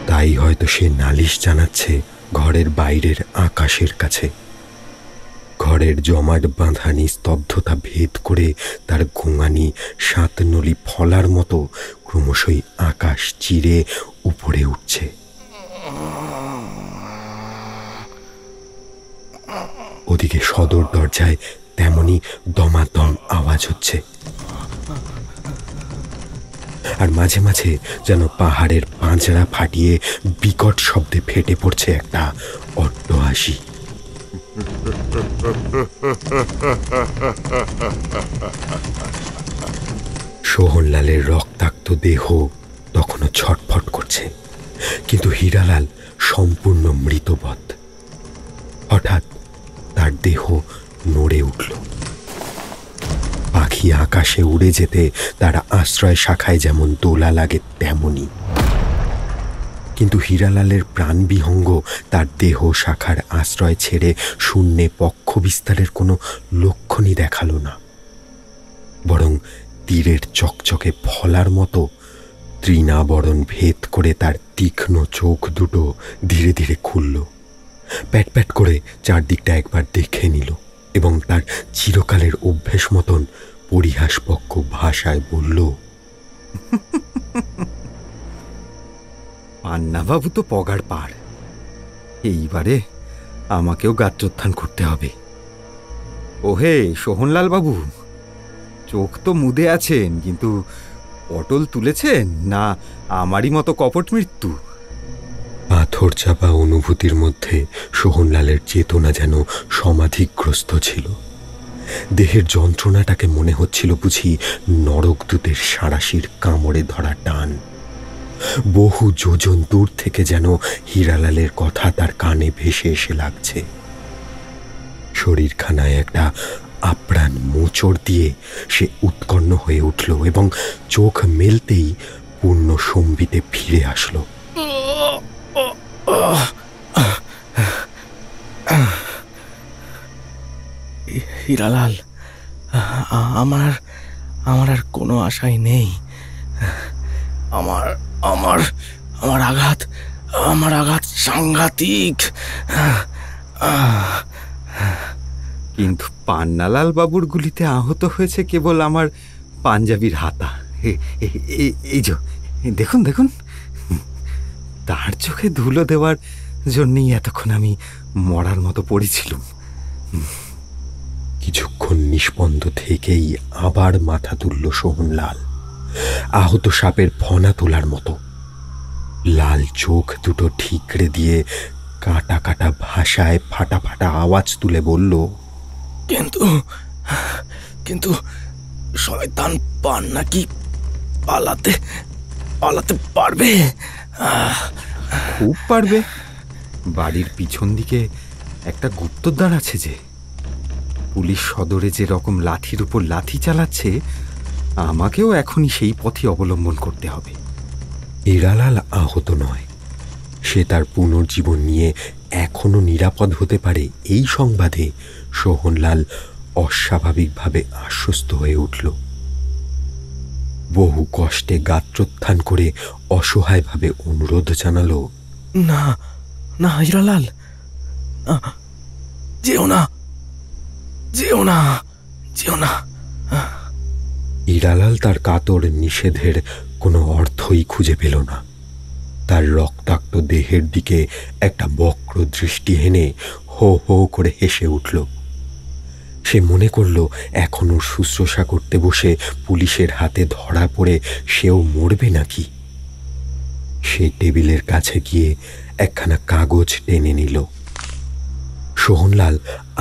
তাই হয়তো সে নালিশ জানাচ্ছে ঘরের বাইরের আকাশের কাছে। ঘরের জমাট বাঁধা নিস্তব্ধতা ভেদ করে তার গোঙানি সাতনলি ফলার মতো ক্রমশই আকাশ চিরে উপরে উঠছে। ওদিকে সদর দরজায় তেমনি দমাদম আওয়াজ হচ্ছে, আর মাঝে মাঝে যেন পাহাড়ের পাঁজরা ফাটিয়ে বিকট শব্দে ফেটে পড়ছে একটা অট্টহাসি। সোহনলালের রক্তাক্ত দেহ তখনও ছটফট করছে, কিন্তু হীরালাল সম্পূর্ণ মৃতবৎ। হঠাৎ তার দেহ নড়ে উঠল। পাখি আকাশে উড়ে যেতে তার আশ্রয় শাখায় যেমন দোলা লাগে তেমনি, কিন্তু হীরালালের প্রাণবিহঙ্গ তার দেহ শাখার আশ্রয় ছেড়ে শূন্যে পক্ষ বিস্তারের কোনো লক্ষণই দেখালো না, বরং তীরের চকচকে ফলার মতো তৃণাবরণ ভেদ করে তার তীক্ষ্ণ চোখ দুটো ধীরে ধীরে খুলল। প্যাট প্যাট করে চারদিকটা একবার দেখে নিল এবং তার চিরকালের অভ্যেস মতন পরিহাসপক্ষ ভাষায় বলল, পান্নাবাবু তো পগার পার, এইবারে আমাকেও গাত্রোত্থান করতে হবে। ওহে সোহনলাল বাবু, চোখ তো মুদে আছেন, কিন্তু পটল তুলেছেন না আমারই মতো কপট মৃত্যু? পাথর চাপা অনুভূতির মধ্যে সোহনলালের চেতনা যেন সমাধিগ্রস্ত ছিল। দেহের যন্ত্রণাটাকে মনে হচ্ছিল বুঝি নরকদূতের সাঁড়াশির কামড়ে ধরা টান। বহু যোজন দূর থেকে যেন হীরালালের কথা তার কানে ভেসে এসে লাগছে। শরীরখানায় একটা আপ্রাণ মোচড় দিয়ে সে উৎকণ্ঠ হয়ে উঠল এবং চোখ মেলতেই পূর্ণ সম্বিতে ফিরে আসলো। হীরালাল, আমার আমার আর কোনো আশাই নেই। আমার আমার আমার আঘাত আমার আঘাত সাংঘাতিক। কিন্তু পান্নালাল বাবুর গুলিতে আহত হয়েছে কেবল আমার পাঞ্জাবির হাতা। এই যে দেখুন দেখুন, তার চোখে ধুলো দেওয়ার জন্যই এতক্ষণ আমি মরার মতো পড়েছিলাম। কিছুক্ষণ নিষ্পন্দ থেকেই আবার মাথা তুলল সোহনলাল, আহত সাপের ফনা তোলার মতো। লাল চোখ দুটো ঠিকরে দিয়ে কাটা কাটা ভাষায় ফাটা ফাটা আওয়াজ তুলে বলল, কিন্তু কিন্তু শয়তান পান নাকি পালাতে পালাতে পারবে? খুব পারবে। বাড়ির পিছন দিকে একটা গুপ্তদ্বার আছে যে, পুলিশ সদরে যে রকম লাঠির উপর লাঠি চালাচ্ছে, আমাকেও এখনই সেই পথই অবলম্বন করতে হবে। হীরালাল আহত নয়, সে তার পুনর্জীবন নিয়ে এখনো নিরাপদ হতে পারে এই সংবাদে সোহনলাল অস্বাভাবিকভাবে আশ্বস্ত হয়ে উঠল। বহু কষ্টে গাত্রোত্থান করে অসহায়ভাবে অনুরোধ জানালো, না না হীরালাল, যেও না যেও না যেও না। হীরালাল তার কাতর নিষেধের কোনো অর্থই খুঁজে পেল না। তার রক্তাক্ত দেহের দিকে একটা বক্র দৃষ্টি হেনে হো হো করে হেসে উঠল। সে মনে করল এখনো শুশ্রূষা করতে বসে পুলিশের হাতে ধরা পড়ে সেও মরবে নাকি। সে টেবিলের কাছে গিয়ে একখানা কাগজ টেনে নিল। সোহনলাল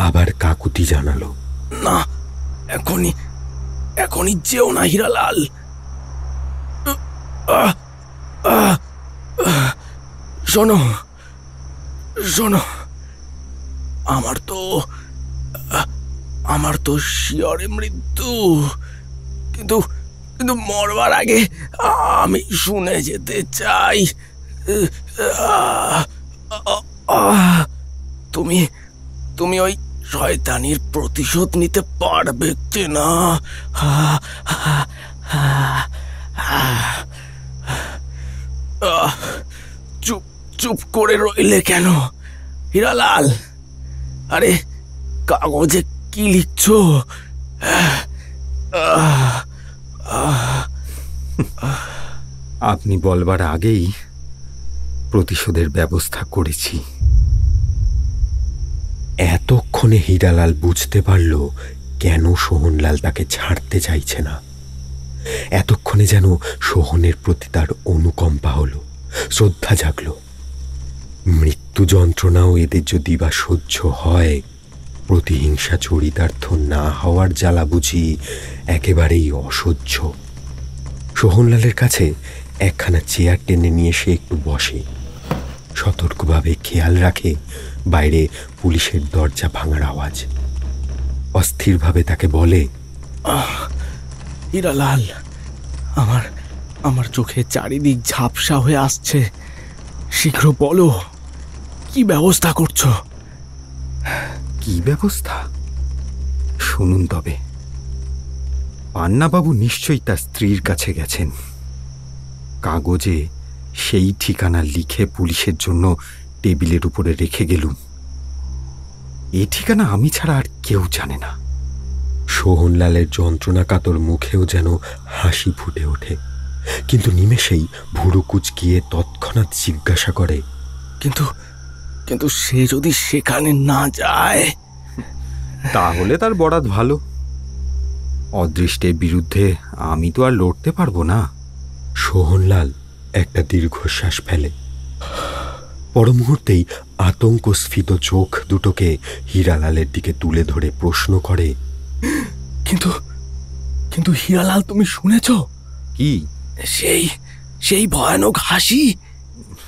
আবার কাকুতি জানালো, না, এখনই এখনই যেও না হীরালাল। শোনো শোনো, আমার তো শিয়রে মৃত্যু, কিন্তু কিন্তু মরবার আগে আমি শুনে যেতে চাই। তুমি তুমি ওই শয়তানির প্রতিশোধ নিতে পারবে কিনা? চুপ চুপ করে রইলে কেন হীরালাল? আরে কাগজে কি লিখছো? আপনি বলবার আগেই প্রতিশোধের ব্যবস্থা করেছি। এতক্ষণে হীরালাল বুঝতে পারল কেন সোহনলাল তাকে ছাড়তে চাইছে না। এতক্ষণে যেন সোহনের প্রতি তার অনুকম্পা হলো, শ্রদ্ধা জাগল। মৃত্যু যন্ত্রণাও এদের যদি বা সহ্য হয়, প্রতিহিংসা চরিতার্থ না হওয়ার জ্বালা বুঝি একেবারেই অসহ্য। সোহনলালের কাছে একখানা চেয়ার টেনে নিয়ে সে একটু বসে, সতর্কভাবে খেয়াল রাখে বাইরে পুলিশের দরজা ভাঙার আওয়াজ। অস্থিরভাবে তাকে বলে, হীরালাল, আমার আমার চোখে চারিদিক ঝাপসা হয়ে আসছে। শীঘ্র বলো, কি ব্যবস্থা করছো? কি ব্যবস্থা? শুনুন তবে, পান্নাবাবু নিশ্চয়ই তার স্ত্রীর কাছে গেছেন। কাগজে সেই ঠিকানা লিখে পুলিশের জন্য টেবিলের উপরে রেখে গেলুম। এই ঠিকানা আমি ছাড়া আর কেউ জানে না। সোহনলালের যন্ত্রণা কাতর মুখেও যেন হাসি ফুটে ওঠে, কিন্তু নিমেষেই ভুরু কুচকিয়ে তৎক্ষণাৎ জিজ্ঞাসা করে, কিন্তু কিন্তু সে যদি সেখানে না যায়? তাহলে তার বরাত ভালো। অদৃষ্টের বিরুদ্ধে আমি তো আর লড়তে পারবো না। সোহনলাল একটা দীর্ঘশ্বাস ফেলে। পর মুহূর্তেই আতঙ্কস্ফীত চোখ দুটোকে হীরালালের দিকে তুলে ধরে প্রশ্ন করে, কিন্তু কিন্তু হীরালাল, তুমি শুনেছ কি? সেই সেই ভয়ানক হাসি?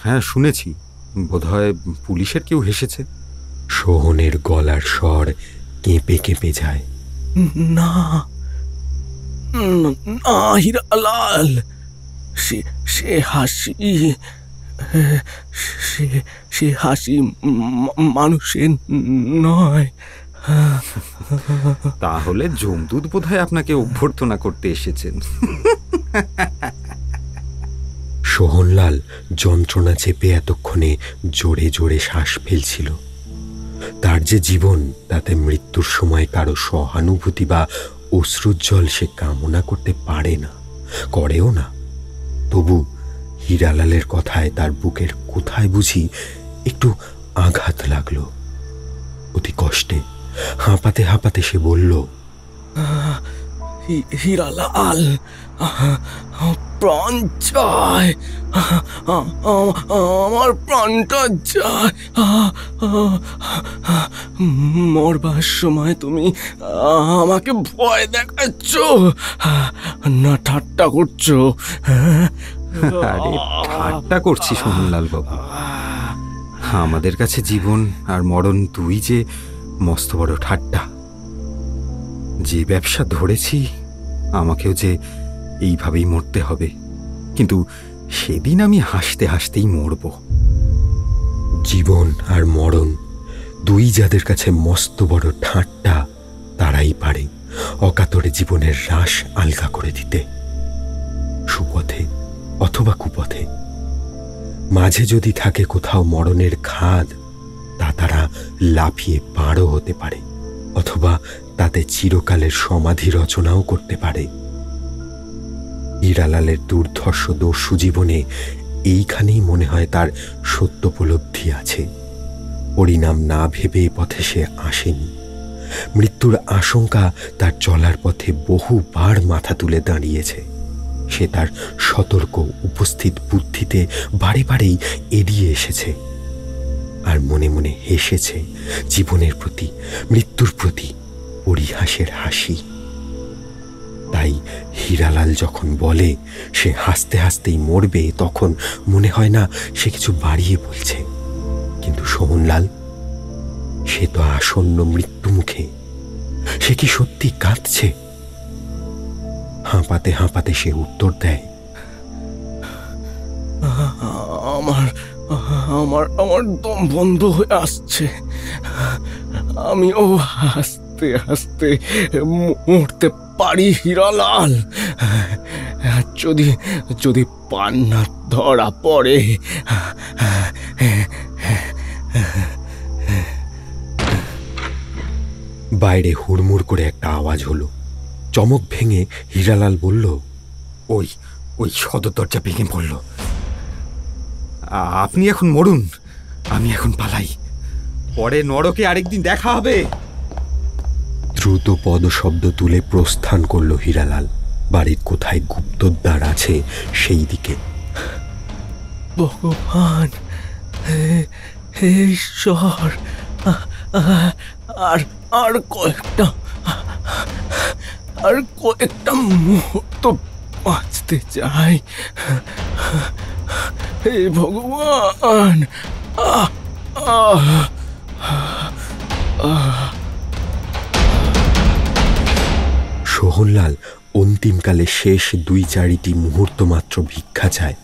হ্যাঁ, শুনেছি। বোধহয় পুলিশের কেউ হেসেছে। সোহনের গলার স্বর কেঁপে কেঁপে যায়। না না হীরালাল, সে হাসি, সে হাসি মানুষের নয়। তাহলে যমদূত বোধহয় আপনাকে অভ্যর্থনা করতে এসেছেন। সোহনলাল যন্ত্রণা চেপে এতক্ষণে জোরে জোরে শ্বাস ফেলছিল। তার যে জীবন, তাতে মৃত্যুর সময় কারো সহানুভূতি বা অশ্রুজ্জল সে কামনা করতে পারে না, করেও না। তবু হীরালালের কথায় তার বুকের কোথায় বুঝি একটু আঘাত লাগলো। অতি কষ্টে হাঁপাতে হাঁপাতে সে বলল, হীরালাল, প্রাণ চায়, আমার প্রাণটা চায়। মরবার সময় তুমি আমাকে ভয় দেখাচ্ছ না ঠাট্টা করছো? আরে, ঠাট্টা করছি সোহনলাল বাবু। আমাদের কাছে জীবন আর মরণ দুই যে মস্ত বড় ঠাট্টা। যে ব্যবসা ধরেছি, আমাকেও যে এইভাবেই মরতে হবে, কিন্তু সেদিন আমি হাসতে হাসতেই মরব। জীবন আর মরণ দুই যাদের কাছে মস্ত বড় ঠাট্টা, তারাই পারে অকাতরে জীবনের রাশ আলগা করে দিতে। সুপথে অথবা কুপথে মাঝে যদি থাকে কোথাও মরণের খাদ, তা তারা লাফিয়ে পারও হতে পারে, অথবা তাতে চিরকালের সমাধি রচনাও করতে পারে। হীরালালের দুর্ধর্ষ দস্যু জীবনে এইখানেই মনে হয় তার সত্যোপলব্ধি আছে। পরিণাম না ভেবে পথে সে আসেনি। মৃত্যুর আশঙ্কা তার চলার পথে বহুবার মাথা তুলে দাঁড়িয়েছে। সে তার সতর্ক উপস্থিত বুদ্ধিতে বারে বারেই এড়িয়ে এসেছে, আর মনে মনে হেসেছে জীবনের প্রতি, মৃত্যুর প্রতি পরিহাসের হাসি। তাই হীরালাল যখন বলে সে হাসতে হাসতেই মরবে, তখন মনে হয় না সে কিছু বাড়িয়ে বলছে। কিন্তু সোহনলাল, সে তো আসন্ন মৃত্যু মুখে। সে কি সত্যি কাঁদছে? হাঁপাতে হাঁপাতে সে উত্তর দেয়, আমার আমার আমার দম বন্ধ হয়ে আসছে। আমিও হাসতে হাসতে মরতে পারি হীরালাল, যদি যদি পান্না ধরা পড়ে। বাইরে হুড়মুড় করে একটা আওয়াজ হলো। চমক ভেঙে হীরালাল বলল, ওই ওই সদর দরজা ভেঙে পড়ল। আপনি এখন মরুন, আমি এখন পালাই। পরে নরকে আরেকদিন দেখা হবে। দ্রুত পদশব্দ তুলে প্রস্থান করল হীরালাল। বাড়ির কোথায় গুপ্তদ্বার আছে সেই দিকে। ভগবান, হে ঈশ্বর, আর আর কয়েকটা মুহূর্ত বাঁচতে চাই। হে ভগবান! সোহনলাল অন্তিমকালে শেষ 2-4টি মুহূর্ত মাত্র ভিক্ষা চায়।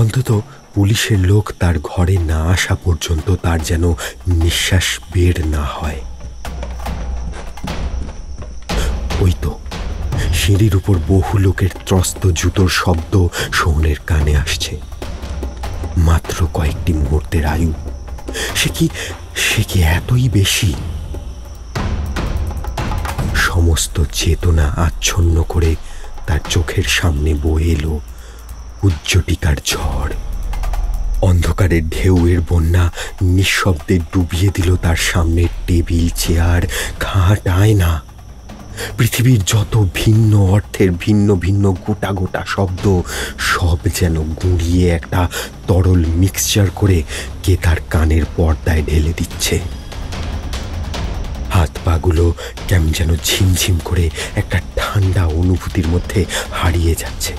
অন্তত পুলিশের লোক তার ঘরে না আসা পর্যন্ত তার যেন নিঃশ্বাস বের না হয়। ওই তো সিঁড়ির উপর বহু লোকের ত্রস্ত জুতোর শব্দ সোহনের কানে আসছে। মাত্র কয়েকটি মুহূর্তের আয়ু, সে কি এতই বেশি? সমস্ত চেতনা আচ্ছন্ন করে তার চোখের সামনে বয়ে এলো উজ্জটিকার ঝড়। অন্ধকারের ঢেউয়ের বন্যা নিঃশব্দে ডুবিয়ে দিল তার সামনের টেবিল, চেয়ার, খাট, আয়না। পৃথিবীর যত ভিন্ন অর্থের ভিন্ন ভিন্ন গোটা গোটা শব্দ সব যেন গুঁড়িয়ে একটা তরল মিক্সচার করে কে তার কানের পর্দায় ঢেলে দিচ্ছে। হাত পাগুলো কেমন যেন ঝিমঝিম করে একটা ঠান্ডা অনুভূতির মধ্যে হারিয়ে যাচ্ছে।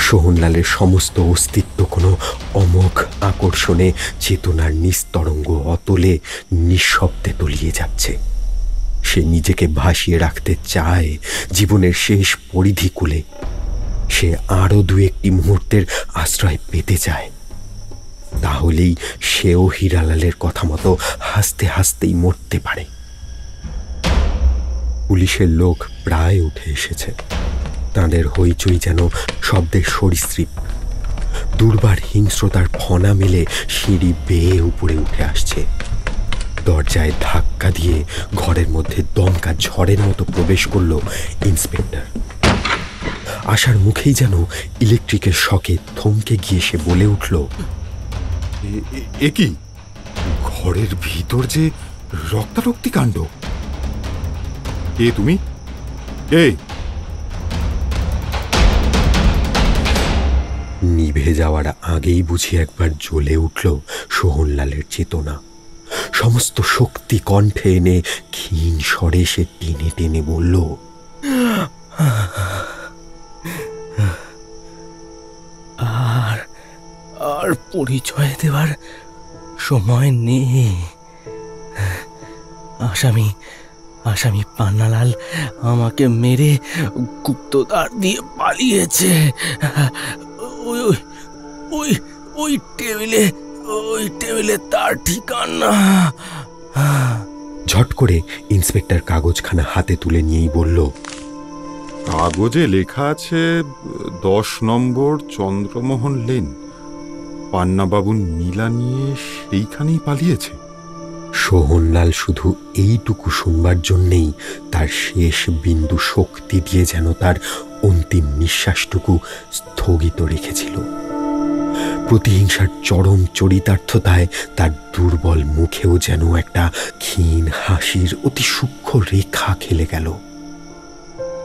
সোহনলালের সমস্ত অস্তিত্ব কোনো অমোঘ আকর্ষণে চেতনার নিস্তরঙ্গ অতলে নিঃশব্দে তলিয়ে যাচ্ছে। সে নিজেকে ভাসিয়ে রাখতে চায় জীবনের শেষ পরিধিকুলে। সে আরও 2-1টি মুহূর্তের আশ্রয় পেতে চায়। তাহলেই সেও হীরালালের কথা মতো হাসতে হাসতেই মরতে পারে। পুলিশের লোক প্রায় উঠে এসেছে। তাদের হইচই যেন শব্দের সরীসৃপ। দুর্বার হিংস্রতার ফনা মেলে সিঁড়ি বেয়ে উপরে উঠে আসছে। দরজায় ধাক্কা দিয়ে ঘরের মধ্যে দমকা ঝড়ের মতো প্রবেশ করল ইন্সপেক্টর। আসার মুখেই যেন ইলেকট্রিকের শকে থমকে গিয়ে সে বলে উঠল, এ কি? ঘরের ভিতর যে রক্তারক্তি কাণ্ড! কে তুমি? কে? নিভে যাওয়ার আগেই বুঝি একবার জ্বলে উঠল সোহনলালের চেতনা। সমস্ত শক্তি কণ্ঠে এনে ক্ষীণ স্বরে সে টেনে টেনে বলল, আর পরিচয় দেওয়ার সময় নেই। আসামি পান্নালাল আমাকে মেরে গুপ্তদ্বার দিয়ে পালিয়েছে। ওই টেবিলে তার ঠিকানা। ঝট করে ইন্সপেক্টর কাগজখানা হাতে তুলে নিয়েই বলল, কাগজে লেখা আছে 10 নম্বর চন্দ্রমোহন লেন। পান্নাবাবুর নীলা নিয়ে সেইখানেই পালিয়েছে। সোহনলাল শুধু এইটুকু শুনবার জন্যেই তার শেষ বিন্দু শক্তি দিয়ে যেন তার অন্তিম নিঃশ্বাসটুকু স্থগিত রেখেছিল। প্রতিহিংসার চরম চরিতার্থতায় তার দুর্বল মুখেও যেন একটা ক্ষীণ হাসির অতি সূক্ষ্ম রেখা খেলে গেল।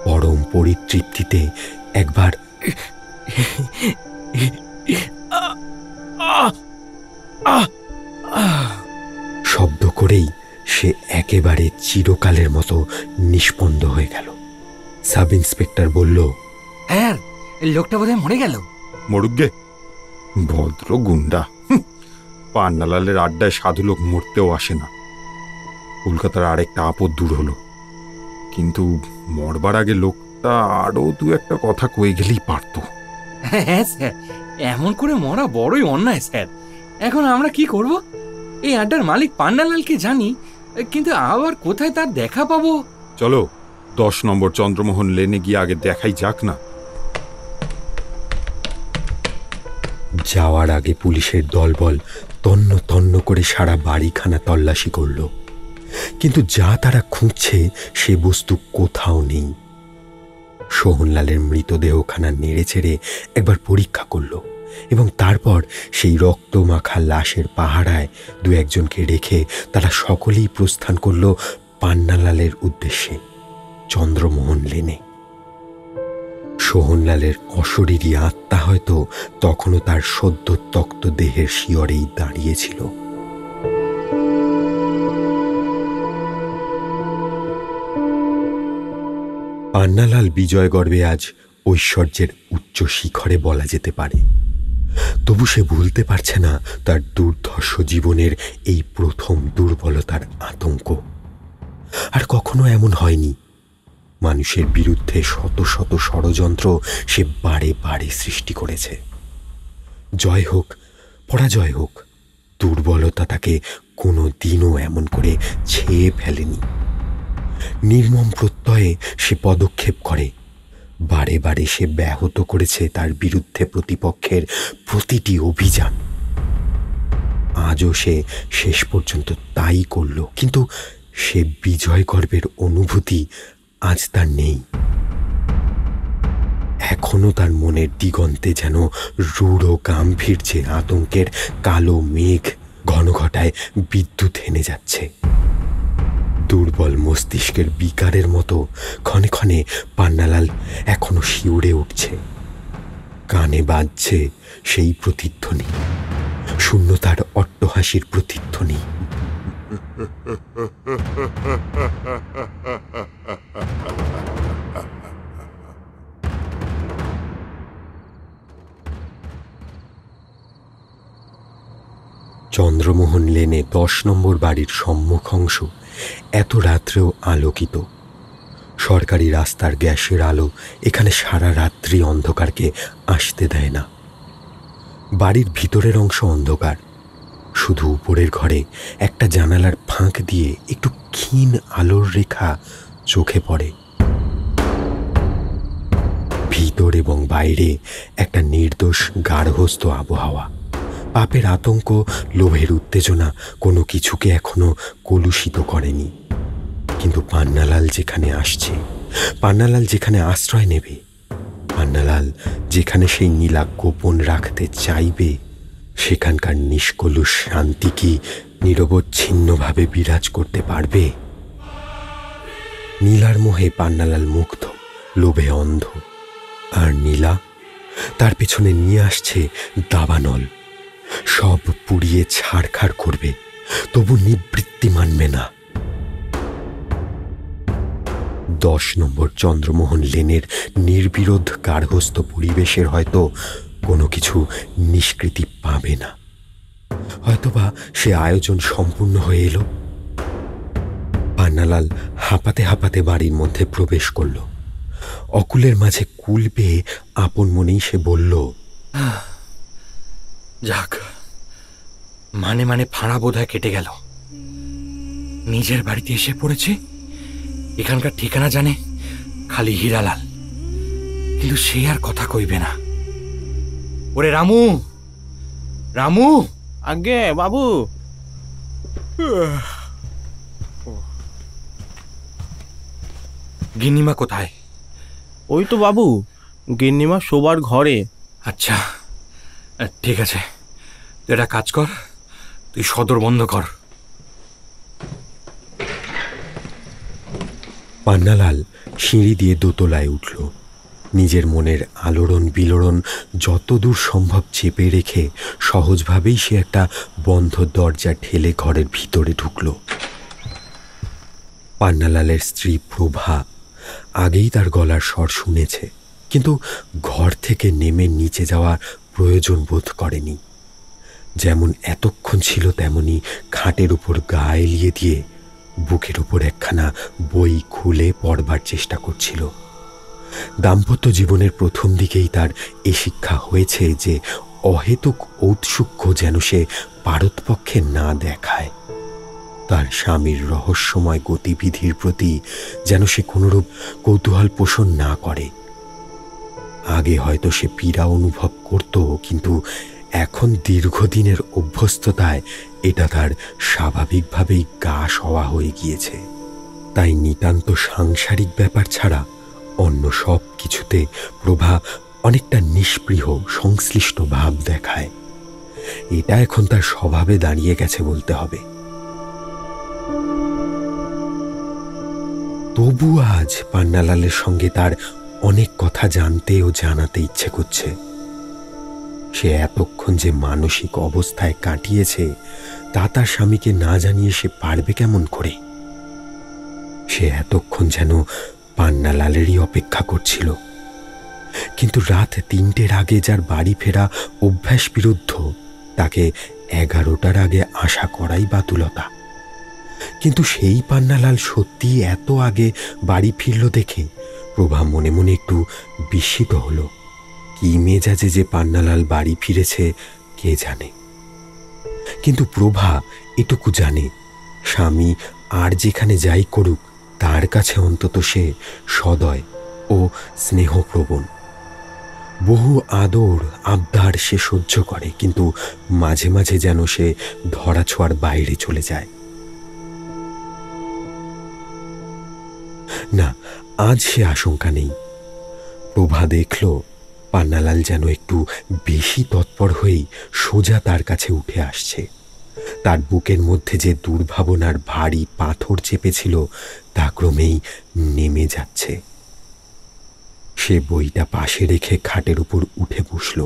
পরম পরিতৃপ্তিতে একবার শব্দ করেই সে একেবারে চিরকালের মতো নিষ্পন্দ হয়ে গেল। সাব ইন্সপেক্টর বলল, হ্যাঁ, লোকটা বোধহয় মরে গেল। মরুগে, ভদ্র গুন্ডা। পান্নালালের আড্ডায় সাধু লোক মরতেও আসে না। কলকাতার আরেকটা আপদ দূর হলো, কিন্তু মরবার আগে লোকটা আরো 2-1টা কথা কয়ে গেলেই পারত। হ্যাঁ স্যার, এমন করে মরা বড়ই অন্যায় স্যার। এখন আমরা কি করব? এই আড্ডার মালিক পান্নালালকে জানি, কিন্তু আবার কোথায় তার দেখা পাবো? চলো 10 নম্বর চন্দ্রমোহন লেনে গিয়ে আগে দেখাই যাক না। যাওয়ার আগে পুলিশের দলবল তন্ন তন্ন করে সারা বাড়িখানা তল্লাশি করল, কিন্তু যা তারা খুঁজছে সে বস্তু কোথাও নেই। সোহনলালের মৃতদেহখানা নেড়ে চেড়ে একবার পরীক্ষা করল এবং তারপর সেই রক্ত মাখা লাশের পাহারায় 2-1জনকে রেখে তারা সকলেই প্রস্থান করল পান্নালালের উদ্দেশ্যে, চন্দ্রমোহন লেনে। সোহনলালের অশরীরী আত্মা হয়তো তখনও তার সদ্য তক্ত দেহের শিয়রেই দাঁড়িয়েছিল। পান্নালাল বিজয় গর্বে আজ ঐশ্বর্যের উচ্চ শিখরে বলা যেতে পারে, তবু সে ভুলতে পারছে না তার দুর্ধর্ষ জীবনের এই প্রথম দুর্বলতার আতঙ্ক। আর কখনো এমন হয়নি। মানুষের বিরুদ্ধে শত শত ষড়যন্ত্র সে বারে বারে সৃষ্টি করেছে। জয় হোক পরাজয় হোক, দুর্বলতা তাকে কোনো দিনও এমন করে ছেয়ে ফেলেনি। নির্মম প্রত্যয়ে সে পদক্ষেপ করে, বারে বারে সে ব্যাহত করেছে তার বিরুদ্ধে প্রতিপক্ষের প্রতিটি অভিযান। আজও সে শেষ পর্যন্ত তাই করল, কিন্তু সে বিজয় গর্বের অনুভূতি আজ তার নেই। এখনো তার মনের দিগন্তে যেন রূঢ় গাম্ভীর্যে আতঙ্কের কালো মেঘ ঘনঘটায় বিদ্যুৎ এনে যাচ্ছে। দুর্বল মস্তিষ্কের বিকারের মতো ক্ষণে ক্ষণে পান্নালাল এখনো শিউরে উঠছে। কানে বাজছে সেই প্রতিধ্বনি, শূন্যতার অট্টহাসির প্রতিধ্বনি। চন্দ্রমোহন লেনে 10 নম্বর বাড়ির সম্মুখ অংশ এত রাত্রেও আলোকিত। সরকারি রাস্তার গ্যাসের আলো এখানে সারা রাত্রি অন্ধকারকে আসতে দেয় না। বাড়ির ভিতরের অংশ অন্ধকার, শুধু উপরের ঘরে একটা জানালার ফাঁক দিয়ে একটু ক্ষীণ আলোর রেখা চোখে পড়ে। ভিতর এবং বাইরে একটা নির্দোষ গার্হস্থ আবহাওয়া। পাপের আতঙ্ক, লোভের উত্তেজনা কোনো কিছুকে এখনো কলুষিত করেনি। কিন্তু পান্নালাল যেখানে আসছে, পান্নালাল যেখানে আশ্রয় নেবে, পান্নালাল যেখানে সেই নীলা গোপন রাখতে চাইবে, সেখানকার নিষ্কলুষ শান্তি কি নিরবচ্ছিন্নভাবে বিরাজ করতে পারবে? নীলার মোহে পান্নালাল মুগ্ধ, লোভে অন্ধ। আর নীলা তার পেছনে নিয়ে আসছে দাবানল। সব পুড়িয়ে ছাড়খাড় করবে, তবু নিবৃত্তি মানবে না। 10 নম্বর চন্দ্রমোহন লেনের নির্বিরোধ গার্হস্থ পরিবেশের হয়তো কোনো কিছু নিষ্কৃতি পাবে না। হয়তোবা সে আয়োজন সম্পূর্ণ হয়ে এলো। পান্নালাল হাঁপাতে হাঁপাতে বাড়ির মধ্যে প্রবেশ করল। অকুলের মাঝে কুল পেয়ে আপন মনেই সে বলল, যাক, মানে মানে ফাঁড়া বোধহয় কেটে গেল। নিজের বাড়িতে এসে পড়েছে, এখানকার ঠিকানা জানে খালি হীরালাল, কিন্তু সে আর কথা কইবে না। ওরে রামু, রামু! আগে বাবু। গিন্নিমা কোথায়? ওই তো বাবু, গিন্নিমা শোবার ঘরে। আচ্ছা, ঠিক আছে, তুই একটা কাজ কর, তুই সদর বন্ধ কর। পান্নালাল সিঁড়ি দিয়ে দোতলায় উঠল। নিজের মনের আলোড়ন বিলোড়ন যতদূর সম্ভব চেপে রেখে সহজভাবেই সে একটা বন্ধ দরজা ঠেলে ঘরের ভিতরে ঢুকল। পান্নালালের স্ত্রী প্রভা আগেই তার গলার স্বর শুনেছে, কিন্তু ঘর থেকে নেমে নিচে যাওয়ার প্রয়োজন বোধ করেনি। যেমন এতক্ষণ ছিল তেমনি খাটের উপর গা এলিয়ে দিয়ে বুকের উপর একখানা বই খুলে পড়বার চেষ্টা করছিল। দাম্পত্য জীবনের প্রথম দিকেই তার এ শিক্ষা হয়েছে যে অহেতুক ঔৎসুক্য যেন সে পারতপক্ষে না দেখায়। তার স্বামীর রহস্যময় গতিবিধির প্রতি যেন সে কোনরূপ কৌতূহল পোষণ না করে। আগে হয়তো সে পীড়া অনুভব করত, কিন্তু এখন দীর্ঘদিনের অভ্যস্ততায় এটা তার স্বাভাবিকভাবেই গা সওয়া হয়ে গিয়েছে। তাই নিতান্ত সাংসারিক ব্যাপার ছাড়া অন্য সব কিছুতে প্রভা অনেকটা নিষ্পৃহ সংশ্লিষ্ট ভাব দেখায়। এটা এখন তার স্বভাবে দাঁড়িয়ে গেছে বলতে হবে। তবু আজ পান্নালালের সঙ্গে তার অনেক কথা জানতে ও জানাতে ইচ্ছে করছে। সে এতক্ষণ যে মানসিক অবস্থায় কাটিয়েছে তা তার স্বামীকে না জানিয়ে সে পারবে কেমন করে? সে এতক্ষণ যেন পান্নালালেরই অপেক্ষা করছিল। কিন্তু রাত 3টের আগে যার বাড়ি ফেরা অভ্যাস বিরুদ্ধ, তাকে 11টার আগে আশা করাই বাতুলতা। কিন্তু সেই পান্নালাল সত্যি এত আগে বাড়ি ফিরল দেখে প্রভা মনে মনে একটু বিস্মিত হলো। কি মেজাজে যে পান্নালাল বাড়ি ফিরেছে কে জানে। কিন্তু প্রভা এটুকু জানে, স্বামী আর যেখানে যাই করুক তার কাছে অন্তত সে সদয় ও স্নেহপ্রবণ। বহু আদর আবদার সে সহ্য করে, কিন্তু মাঝে মাঝে যেন সে ধরাছোঁয়ার বাইরে চলে যায়। না, আজ সে আশঙ্কা নেই। প্রভা দেখল পান্নালাল যেন একটু বেশি তৎপর হয়েই সোজা তার কাছে উঠে আসছে। তার বুকের মধ্যে যে দুর্ভাবনার ভারী পাথর চেপেছিল তা ক্রমেই নেমে যাচ্ছে। সে বইটা পাশে রেখে খাটের উপর উঠে বসল।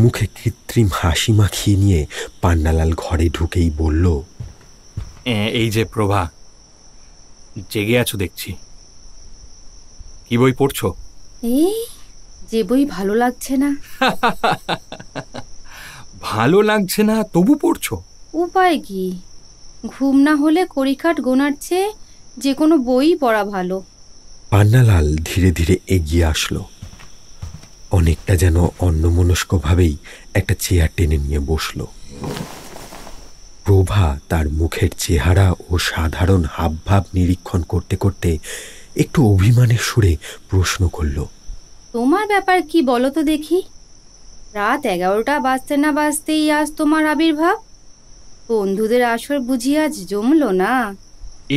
মুখে কৃত্রিম হাসি মাখিয়ে নিয়ে পান্নালাল ঘরে ঢুকেই বলল, এই যে প্রভা, জেগে আছো দেখছি। কি বই পড়ছো? এই যে বই ভালো লাগছে না। ভালো লাগছে না তবু পড়ছো? উপায় কি? ঘুম না হলে কড়িকাঠ গোনার চেয়ে যে কোনো বই পড়া ভালো। পান্নালাল ধীরে ধীরে এগিয়ে আসলো। অনেকটা যেন অন্যমনস্কভাবেই একটা চেয়ার টেনে নিয়ে বসল। প্রভা তার মুখের চেহারা ও সাধারণ হাবভাব নিরীক্ষণ করতে করতে একটু অভিমানের সুরে প্রশ্ন করল, তোমার ব্যাপার কি বলো তো দেখি? রাত 11টা বাজতে না বাজতেই আজ তোমার আবির্ভাব। বন্ধুদের আসর বুঝি আজ জমলো না?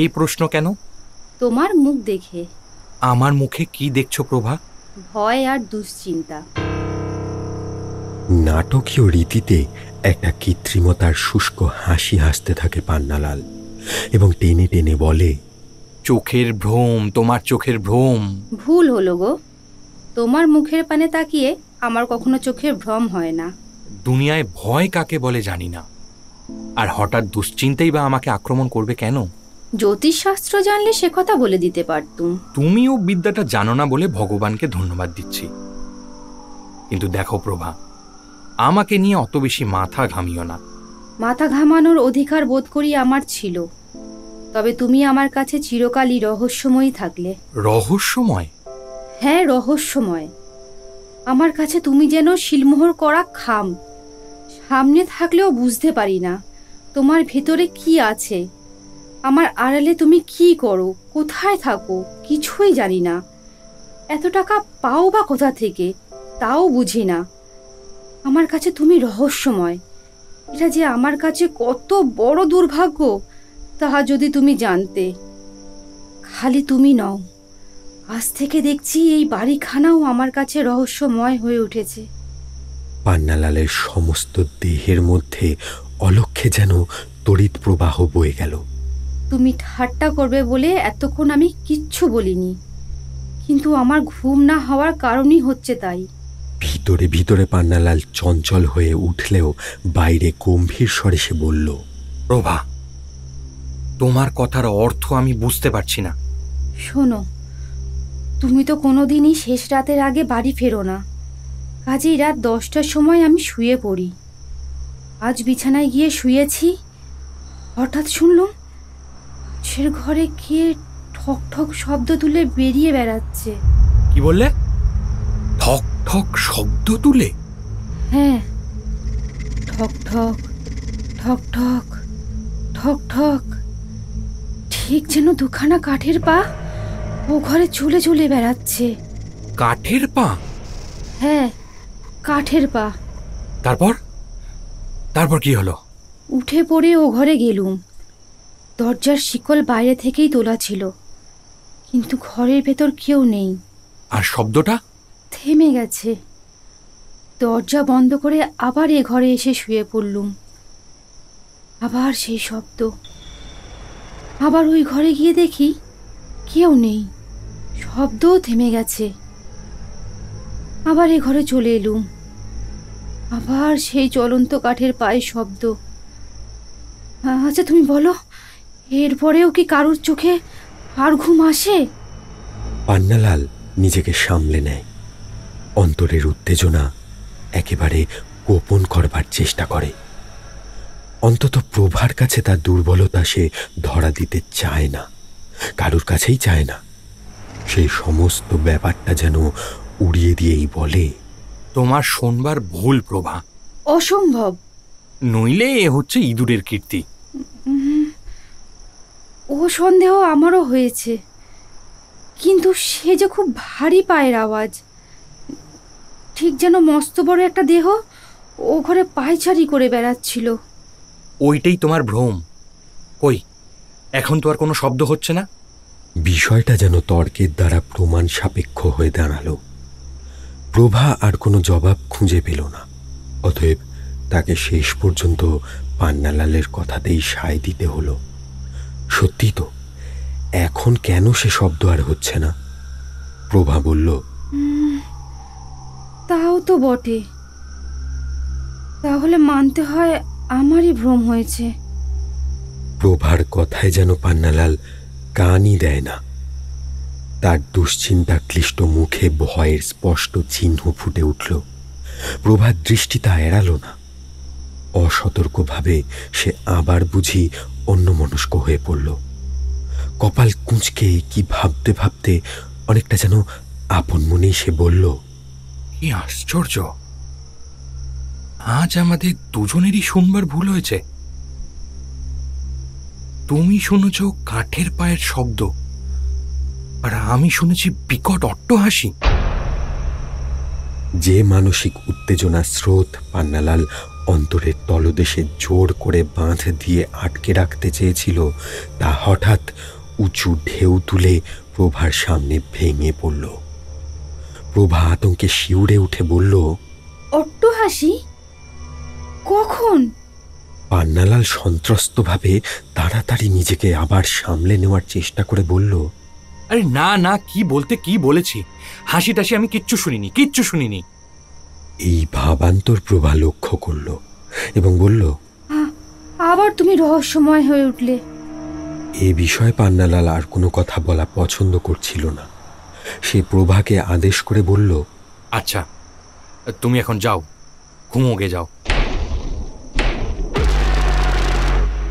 এই প্রশ্ন কেন? তোমার মুখ দেখে। আমার মুখে কি দেখছো প্রভা? ভয় আর দুশ্চিন্তা। নাটকীয় রীতিতে একটা কৃত্রিমতার শুষ্ক হাসি হাসতে থাকে পান্নালাল এবং টেনে টেনে বলে, চোখের ভ্রম, তোমার চোখের ভ্রম। ভুল হলো গো। তোমার মুখের পানে তাকিয়ে আমার কখনো চোখের ভ্রম হয় না। দুনিয়ায় ভয় কাকে বলে জানি না, আর হঠাৎ দুশ্চিন্তাই বা আমাকে আক্রমণ করবে কেন? জ্যোতিষশাস্ত্র জানলে সে কথা বলে দিতে পারতুম। তুমিও বিদ্যাটা জানো না বলে ভগবানকে ধন্যবাদ দিচ্ছি। কিন্তু দেখো প্রভা, আমাকে নিয়ে অত বেশি মাথা ঘামিও না। মাথা ঘামানোর অধিকার বোধ করি আমার ছিল, তবে তুমি আমার কাছে চিরকালই রহস্যময়ী থাকলে। রহস্যময়? হ্যাঁ, রহস্যময়। আমার কাছে তুমি যেন শিলমোহর করা খাম। সামনে থাকলেও বুঝতে পারি না তোমার ভেতরে কি আছে। আমার আড়ালে তুমি কি করো, কোথায় থাকো, কিছুই জানি না। এত টাকা পাও বা কোথা থেকে তাও বুঝি না। আমার কাছে তুমি রহস্যময়। এটা যে আমার কাছে কত বড় দুর্ভাগ্য তাহা যদি তুমি জানতে। খালি তুমি নও, আজ থেকে দেখছি এই বাড়িখানাও আমার কাছে রহস্যময় হয়ে উঠেছে। পান্নালালের সমস্ত দেহের মধ্যে অলক্ষ্যে যেন তড়িৎ প্রবাহ বয়ে গেল। তুমি ঠাট্টা করবে বলে এতক্ষণ আমি কিচ্ছু বলিনি, কিন্তু আমার ঘুম না হওয়ার কারণই হচ্ছে তাই। ভিতরে ভিতরে পান্নালাল চঞ্চল হয়ে উঠলেও বাইরে গম্ভীর স্বরে সে বলল, প্রভা, তোমার কথার অর্থ আমি বুঝতে পারছি না। শোনো, তুমি তো কোনোদিনই শেষ রাতের আগে বাড়ি ফেরো না। কাজেই রাত 10টার সময় আমি শুয়ে পড়ি। আজ বিছানায় গিয়ে শুয়েছি, হঠাৎ শুনলাম পাশের ঘরে কে ঠক ঠক শব্দ তুলে বেরিয়ে বেড়াচ্ছে। কি বললে? ঠক ঠক শব্দ তুলে? হ্যাঁ, ঠক ঠক ঠক ঠক ঠক ঠক, ঠিক যেন দুখানা কাঠের পা ও ঘরে চলে চলে বেড়াচ্ছে। কাঠের পা? হ্যাঁ, কাঠের পা। তারপর তারপর কি হলো? উঠে পড়ে ও ঘরে গেলুম। দরজার শিকল বাইরে থেকেই তোলা ছিল, কিন্তু ঘরের ভেতর কেউ নেই। আর শব্দটা? থেমে গেছে। দরজা বন্ধ করে আবার এ ঘরে এসে শুয়ে পড়লুম। আবার সেই শব্দ। আবার ওই ঘরে গিয়ে দেখি কেউ নেই, শব্দও থেমে গেছে। আবার এ ঘরে চলে এলুম। আবার সেই চলন্ত কাঠের পায়ের শব্দ। আচ্ছা তুমি বলো, এরপরেও কি কারুর চোখে আর ঘুম আসে? পান্নালাল নিজেকে সামলে নেয়, অন্তরের উত্তেজনা একেবারে গোপন করবার চেষ্টা করে। অন্তত প্রভার কাছে তার দুর্বলতা সে ধরা দিতে চায় না, কারোর কাছেই চায় না। সেই সমস্ত ব্যাপারটা যেন উড়িয়ে দিয়েই বলে, তোমার শোনবার ভুল প্রভা। অসম্ভব। নইলে এ হচ্ছে ইঁদুরের কীর্তি। ও সন্দেহ আমারও হয়েছে, কিন্তু সে যে খুব ভারী পায়ের আওয়াজ, ঠিক যেন মস্ত বড় একটা দেহ ও ঘরে পায়চারি করে বেড়াচ্ছিল। ওইটাই তোমার ভ্রম। কই, এখন তো আর কোনো শব্দ হচ্ছে না। বিষয়টা যেন তর্কের দ্বারা প্রমাণ সাপেক্ষ হয়ে দাঁড়ালো। প্রভা আর কোনো জবাব খুঁজে পেল না। অতএব তাকে শেষ পর্যন্ত পান্নালালের কথাতেই সায় দিতে হলো। সত্যি তো, এখন কেন সে শব্দ আর হচ্ছে না? প্রভা বলল, তাও তো বটে, তাহলে মানতে হয় আমারই ভ্রম হয়েছে। প্রভার কথায় যেন পান্নালাল কানই দেয় না। তার দুশ্চিন্তা ক্লিষ্ট মুখে ভয়ের স্পষ্ট চিহ্ন ফুটে উঠল। প্রভার দৃষ্টি তা এড়াল না। অসতর্কভাবে সে আবার বুঝি অন্যমনস্ক হয়ে পড়ল। কপাল কুঁচকে কি ভাবতে ভাবতে অনেকটা যেন আপন মনেই সে বলল, কি আশ্চর্য, আজ আমাদের দুজনেরই শুনবার ভুল হয়েছে। তুমি শুনেছ কাঠের পায়ের শব্দ, আর আমি শুনেছি বিকট অট্টহাসি। যে মানসিক উত্তেজনা স্রোত পান্নালাল অন্তরের তলদেশে জোর করে বাঁধ দিয়ে আটকে রাখতে চেয়েছিল, তা হঠাৎ উঁচু ঢেউ তুলে প্রভার সামনে ভেঙে পড়ল। প্রভা আতঙ্কে শিউরে উঠে বলল, অট্টহাসি? কখন? পান্নালাল সন্ত্রস্তভাবে তাড়াতাড়ি নিজেকে আবার সামলে নেওয়ার চেষ্টা করে বলল, আরে না না, কি বলতে কি বলেছি, হাসি টাসি আমি কিচ্ছু শুনিনি। এই ভাবান্তর প্রভা লক্ষ্য করল এবং বলল, আবার তুমি রহস্যময় হয়ে উঠলে। এ বিষয়ে পান্নালাল আর কোনো কথা বলা পছন্দ করছিল না। সে প্রভাকে আদেশ করে বলল, আচ্ছা, তুমি এখন যাও, ঘুমোগে যাও।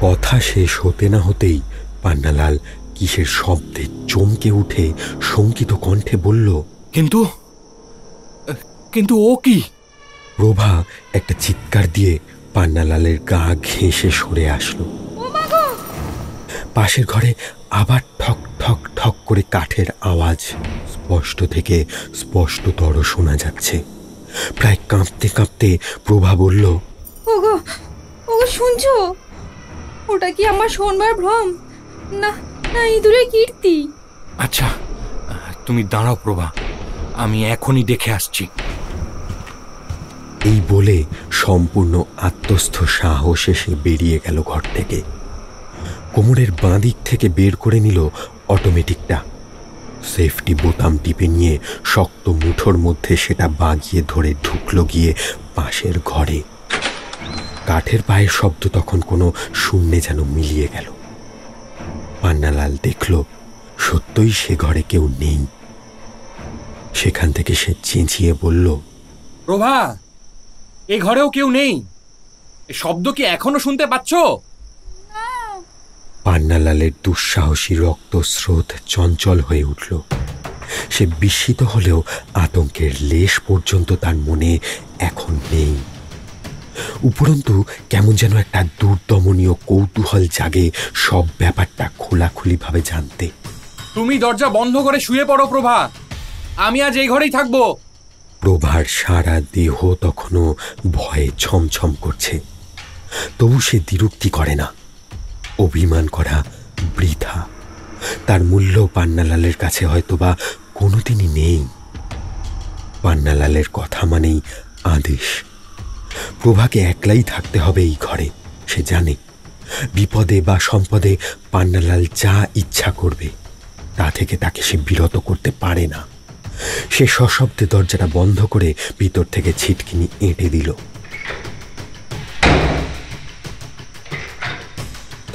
কথা শেষ হতে না হতেই পান্নালাল কিসের শব্দে চমকে উঠে শঙ্কিত কণ্ঠে বলল, কিন্তু ও কি? প্রভা একটা চিৎকার দিয়ে পান্নালালের গা ঘেঁষে সরে আসলো। পাশের ঘরে আবার ঠক ঠক ঠক করে কাঠের আওয়াজ স্পষ্ট থেকে স্পষ্টতর শোনা যাচ্ছে। প্রায় কাঁপতে কাঁপতে প্রভা বলল, ওগো ওগো, শুনছো? ওটা কি আমার শোনবার ভ্রম? না না, ইঁদুরের কীর্তি। আচ্ছা, তুমি দাঁড়াও প্রভা, আমি এখনই দেখে আসছি। এই বলে সম্পূর্ণ আত্মস্থ সাহসে সে বেরিয়ে গেল ঘর থেকে। কোমরের বাঁ দিক থেকে বের করে নিল অটোমেটিকটা। সেফটি বোতাম টিপে নিয়ে শক্ত মুঠোর মধ্যে সেটা বাগিয়ে ধরে ঢুকল গিয়ে পাশের ঘরে। কাঠের পায়ের শব্দ তখন কোনো শূন্যে যেন মিলিয়ে গেল। পান্নালাল দেখল সত্যই সে ঘরে কেউ নেই। সেখান থেকে সে চেঁচিয়ে বলল, প্রভা, এ ঘরেও কেউ নেই। এ শব্দ কি এখনো শুনতে পাচ্ছ? পান্নালালের দুঃসাহসী রক্তস্রোত চঞ্চল হয়ে উঠল। সে বিস্মিত হলেও আতঙ্কের লেশ পর্যন্ত তার মনে এখন নেই। উপরন্তু কেমন যেন একটা দুর্দমনীয় কৌতূহল জাগে সব ব্যাপারটা খোলাখুলিভাবে জানতে। তুমি দরজা বন্ধ করে শুয়ে পড়ো প্রভা, আমি আজ এই ঘরেই থাকবো। প্রভার সারা দেহ তখনও ভয়ে ছমছম করছে, তবু সে দ্বিরুক্তি করে না। অভিমান করা বৃথা। তার মূল্য পান্নালালের কাছে হয়তোবা কোনোদিনই নেই। পান্নালালের কথা মানেই আদেশ। প্রভাকে একলাই থাকতে হবে এই ঘরে। সে জানে বিপদে বা সম্পদে পান্নালাল যা ইচ্ছা করবে তা থেকে তাকে সে বিরত করতে পারে না। সে সশব্দে দরজাটা বন্ধ করে ভিতর থেকে ছিটকিনি এঁটে দিল।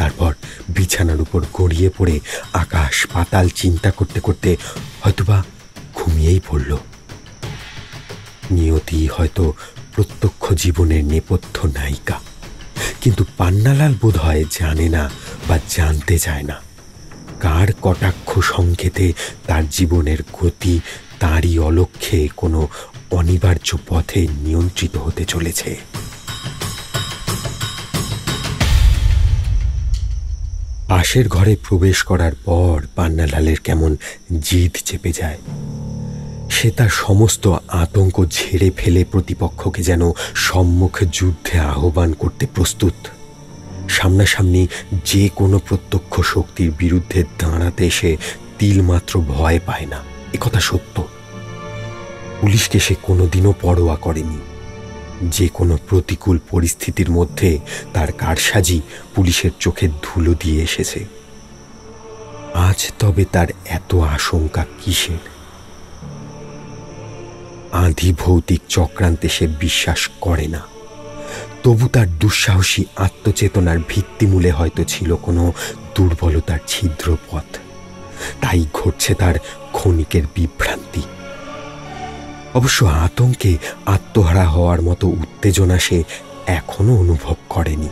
তারপর বিছানার উপর গড়িয়ে পড়ে আকাশ পাতাল চিন্তা করতে করতে হয়তোবা ঘুমিয়েই পড়ল। নিয়তি হয়তো প্রত্যক্ষ জীবনের নেপথ্য নায়িকা, কিন্তু পান্নালাল বোধ হয় জানে না বা জানতে চায় না কার কটাক্ষ সংকেতে তার জীবনের গতি তারই অলক্ষ্যে কোনো অনিবার্য পথে নিয়ন্ত্রিত হতে চলেছে। পাশের ঘরে প্রবেশ করার পর পান্নালালের কেমন জিদ চেপে যায়। সে তার সমস্ত আতঙ্ক ঝেড়ে ফেলে প্রতিপক্ষকে যেন সম্মুখ যুদ্ধে আহ্বান করতে প্রস্তুত। সামনাসামনি যে কোনো প্রত্যক্ষ শক্তির বিরুদ্ধে দাঁড়াতে সে তিলমাত্র ভয় পায় না, একথা সত্য। পুলিশকে সে কোনোদিনও পরোয়া করেনি। যে কোনো প্রতিকূল পরিস্থিতির মধ্যে তার কারসাজি পুলিশের চোখে ধুলো দিয়ে এসেছে। আজ তবে তার এত আশঙ্কা কিসের? আধি ভৌতিক চক্রান্তে সে বিশ্বাস করে না, তবু তার দুঃসাহসী আত্মচেতনার ভিত্তিমূলে হয়তো ছিল কোনো দুর্বলতার ছিদ্র পথ। তাই ঘটছে তার ক্ষণিকের বিভ্রান্তি। অবশ্য আতঙ্কে আত্মহারা হওয়ার মতো উত্তেজনা সে এখনো অনুভব করেনি।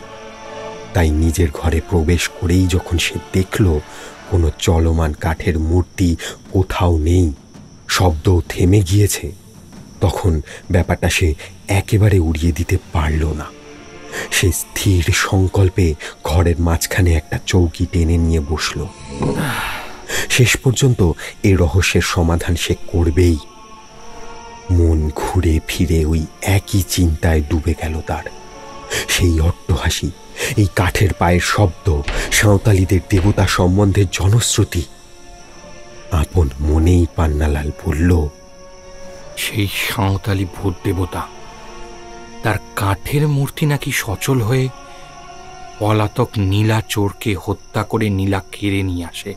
তাই নিজের ঘরে প্রবেশ করেই যখন সে দেখল কোনো চলমান কাঠের মূর্তি কোথাও নেই, শব্দও থেমে গিয়েছে, তখন ব্যাপারটা সে একেবারে উড়িয়ে দিতে পারল না। সে স্থির সংকল্পে ঘরের মাঝখানে একটা চৌকি টেনে নিয়ে বসল। শেষ পর্যন্ত এই রহস্যের সমাধান সে করবেই। মন ঘুরে ফিরে ওই একই চিন্তায় ডুবে গেল তার। সেই অট্টহাসি, এই কাঠের পায়ের শব্দ, সাঁওতালিদের দেবতা সম্বন্ধে জনশ্রুতি। আপন মনেই পান্নালাল বলল, সেই সাঁওতালি ভূত দেবতা, তার কাঠের মূর্তি নাকি সচল হয়ে পলাতক নীলা চোরকে হত্যা করে নীলা কেড়ে নিয়ে আসে।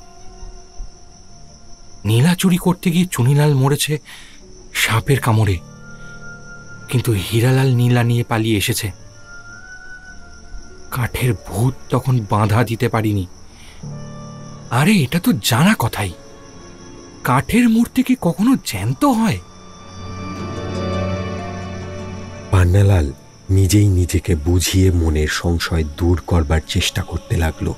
নীলা চুরি করতে গিয়ে চুনিলাল মরেছে সাপের কামড়ে, কিন্তু হীরালাল নীলা নিয়ে পালিয়ে এসেছে। কাঠের ভূত তখন বাধা দিতে পারিনি। আরে এটা তো জানা কথাই, কাঠের মূর্তি কি কখনো জ্যান্ত হয়? পান্নালাল নিজেই নিজেকে বুঝিয়ে মনের সংশয় দূর করবার চেষ্টা করতে লাগলো।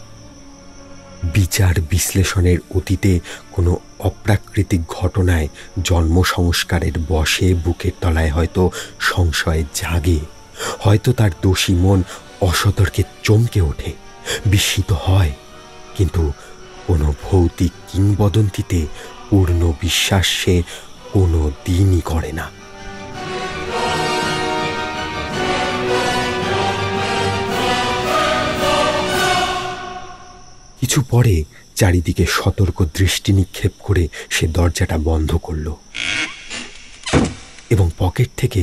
বিচার বিশ্লেষণের অতীতে কোনো অপ্রাকৃতিক ঘটনায় জন্ম সংস্কারের বশে বুকের তলায় হয়তো সংশয় জাগে, হয়তো তার দোষী মন অসতর্কে চমকে ওঠে, বিস্মিত হয়, কিন্তু কোনো ভৌতিক কিংবদন্তিতে পূর্ণ বিশ্বাস সে কোনো দিনই করে না। কিছু পরে চারিদিকে সতর্ক দৃষ্টি নিক্ষেপ করে সে দরজাটা বন্ধ করল এবং পকেট থেকে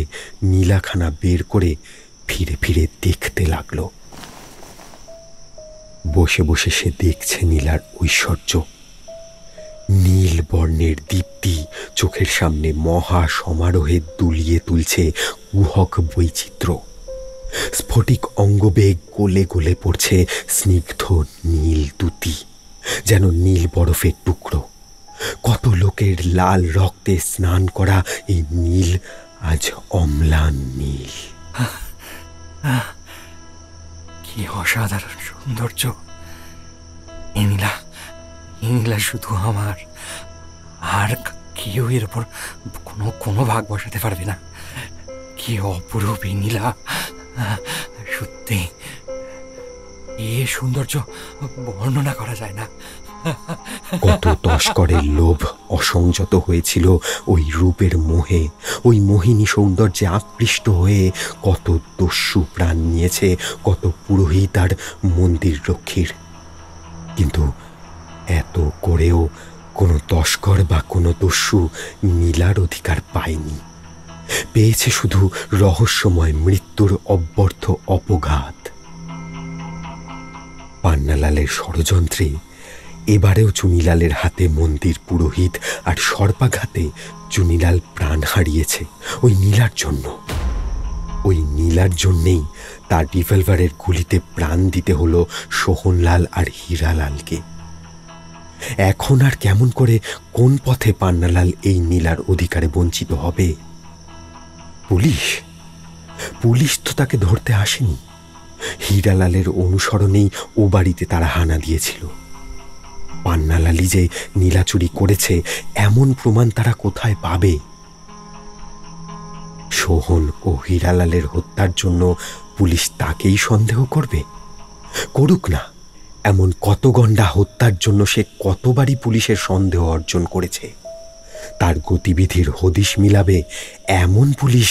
নীলাখানা বের করে ফিরে ফিরে দেখতে লাগলো। বসে বসে সে দেখছে নীলার ঐশ্বর্য। নীল বর্ণের দীপ্তি চোখের সামনে মহা সমারোহে দুলিয়ে তুলছে কুহক বৈচিত্র্য। স্ফটিক অঙ্গবেগ গলে গলে পড়ছে স্নিগ্ধ নীল দ্যুতি, যেন নীল বরফের টুকরো। কত লোকের লাল রক্তে স্নান করা এই নীল আজ অম্লান নীল। কি অসাধারণ সৌন্দর্য! এই নীলা শুধু আমার, আর কেউ এর উপর কোনো ভাগ বসাতে পারবে না। কি অপরূপ এই নীলা! সত্যি এ সৌন্দর্য বর্ণনা করা যায় না। কত তস্করের লোভ অসংযত হয়েছিল ওই রূপের মোহে, ওই মোহিনী সৌন্দর্যে আকৃষ্ট হয়ে কত দস্যু প্রাণ নিয়েছে, কত পুরোহিত আর মন্দির রক্ষীর। কিন্তু এত করেও কোনো তস্কর বা কোনো দস্যু নীলার অধিকার পায়নি। পেয়েছে শুধু রহস্যময় মৃত্যুর অব্যর্থ অপঘাত। পান্নালালের ষড়যন্ত্রে এবারেও চুনিলালের হাতে মন্দির পুরোহিত আর সর্পাঘাতে চুনিলাল প্রাণ হারিয়েছে ওই নীলার জন্য। ওই নীলার জন্যেই তার রিভলভারের গুলিতে প্রাণ দিতে হলো সোহনলাল আর হীরালালকে। এখন আর কেমন করে কোন পথে পান্নালাল এই নীলার অধিকারে বঞ্চিত হবে? পুলিশ তো তাকে ধরতে আসেনি। হীরালালের অনুসরণেই ও বাড়িতে তারা হানা দিয়েছিল। পান্নালালই যে নীলা চুরি করেছে এমন প্রমাণ তারা কোথায় পাবে? সোহন ও হীরালালের হত্যার জন্য পুলিশ তাকেই সন্দেহ করবে? করুক না। এমন কত গন্ডা হত্যার জন্য সে কতবারই পুলিশের সন্দেহ অর্জন করেছে। তার গতিবিধির হদিশ মিলাবে এমন পুলিশ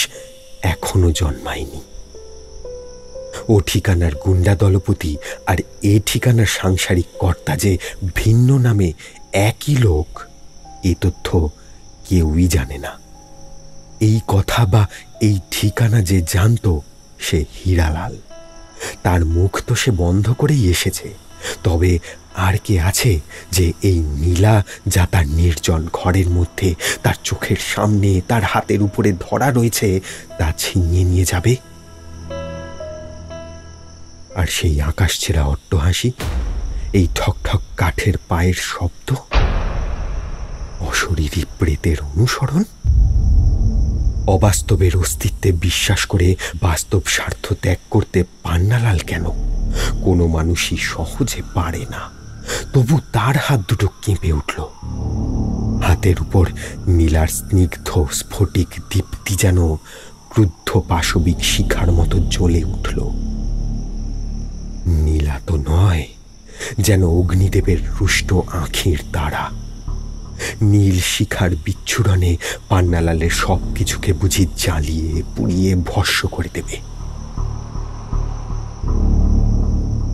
এখনো জন্মায়নি। ও ঠিকানার গুন্ডা দলপতি আর এ ঠিকানার সাংসারিক কর্তা যে ভিন্ন নামে একই লোক, এ তথ্য কেউই জানে না। এই কথা বা এই ঠিকানা যে জানত সে হীরালাল। তার মুখ তো সে বন্ধ করেই এসেছে। তবে আর কে আছে যে এই নীলা যা তার নির্জন ঘরের মধ্যে তার চোখের সামনে তার হাতের উপরে ধরা রয়েছে তা ছিনিয়ে নিয়ে যাবে? আর সেই আকাশ ছেঁড়া অট্টহাসি, এই ঠকঠক কাঠের পায়ের শব্দ, অশরীরী প্রেতের অনুসরণ। অবাস্তবের অস্তিত্বে বিশ্বাস করে বাস্তব স্বার্থ ত্যাগ করতে পান্নালাল কেন? কোনো মানুষই সহজে পারে না। তবু তার হাত দুটো কেঁপে উঠল। হাতের উপর নীলার স্নিগ্ধ স্ফটিক দীপ্তি যেন ক্রুদ্ধ পাশবিক শিখার মতো জ্বলে উঠল। নীলা তো নয়, যেন অগ্নিদেবের রুষ্ট আঁখির তারা। নীল শিখার বিচ্ছুরণে পান্নালালের সব কিছুকে বুঝি জ্বালিয়ে পুড়িয়ে ভস্ম করে দেবে।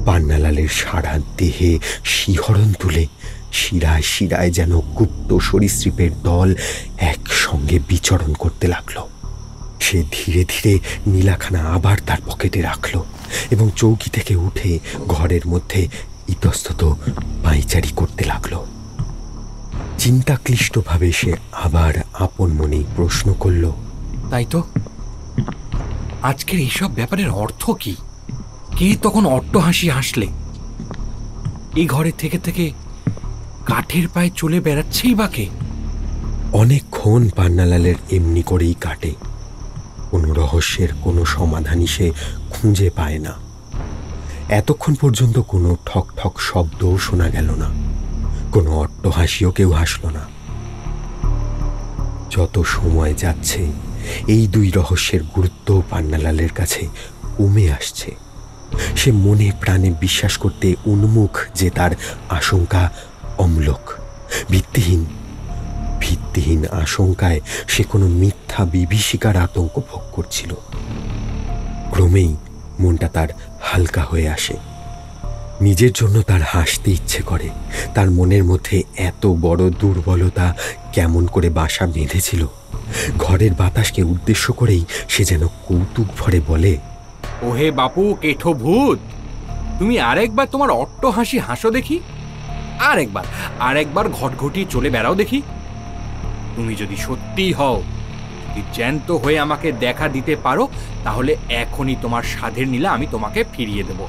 পান্নালালের সারা দেহে শিহরণ তুলে শিরায় শিরায় যেন গুপ্ত সরীসৃপের দল একসঙ্গে বিচরণ করতে লাগলো। সে ধীরে ধীরে নীলাখানা আবার তার পকেটে রাখল এবং চৌকি থেকে উঠে ঘরের মধ্যে ইতস্তত পায়চারি করতে লাগলো। চিন্তাক্লিষ্টভাবে সে আবার আপন মনেই প্রশ্ন করল, তাই তো, আজকের এইসব ব্যাপারের অর্থ কি? কে তখন অট্টহাসি হাসলে? এই ঘরে থেকে থেকে কাঠের পায়ে চলে বেড়াচ্ছেই বা কে? অনেকক্ষণ পান্নালালের এমনি করেই কাটে। কোনো রহস্যের কোনো সমাধানই সে খুঁজে পায় না। এতক্ষণ পর্যন্ত কোনো ঠক ঠক শব্দও শোনা গেল না, কোনো অট্টহাসিও কেউ হাসল না। যত সময় যাচ্ছে এই দুই রহস্যের গুরুত্ব পান্নালালের কাছে কমে আসছে। সে মনে প্রাণে বিশ্বাস করতে উন্মুখ যে তার আশঙ্কা অম্লক, ভিত্তিহীন আশঙ্কায় সে কোনো মিথ্যা বিভীষিকার আতঙ্ক ভোগ করছিল। ক্রমেই মনটা তার হালকা হয়ে আসে। নিজের জন্য তার হাসতে ইচ্ছে করে। তার মনের মধ্যে এত বড় দুর্বলতা কেমন করে বাসা বেঁধেছিল। ঘরের বাতাসকে উদ্দেশ্য করেই সে যেন কৌতুক ভরে বলে, ওহে বাপু কেঠো ভূত, তুমি আরেকবার তোমার অট্টহাসি হাসো দেখি। আরেকবার ঘটঘটিয়ে চলে বেড়াও দেখি। তুমি যদি সত্যিই হও, যদি জ্যান্ত হয়ে আমাকে দেখা দিতে পারো, তাহলে এখনই তোমার সাধের নীলা আমি তোমাকে ফিরিয়ে দেব।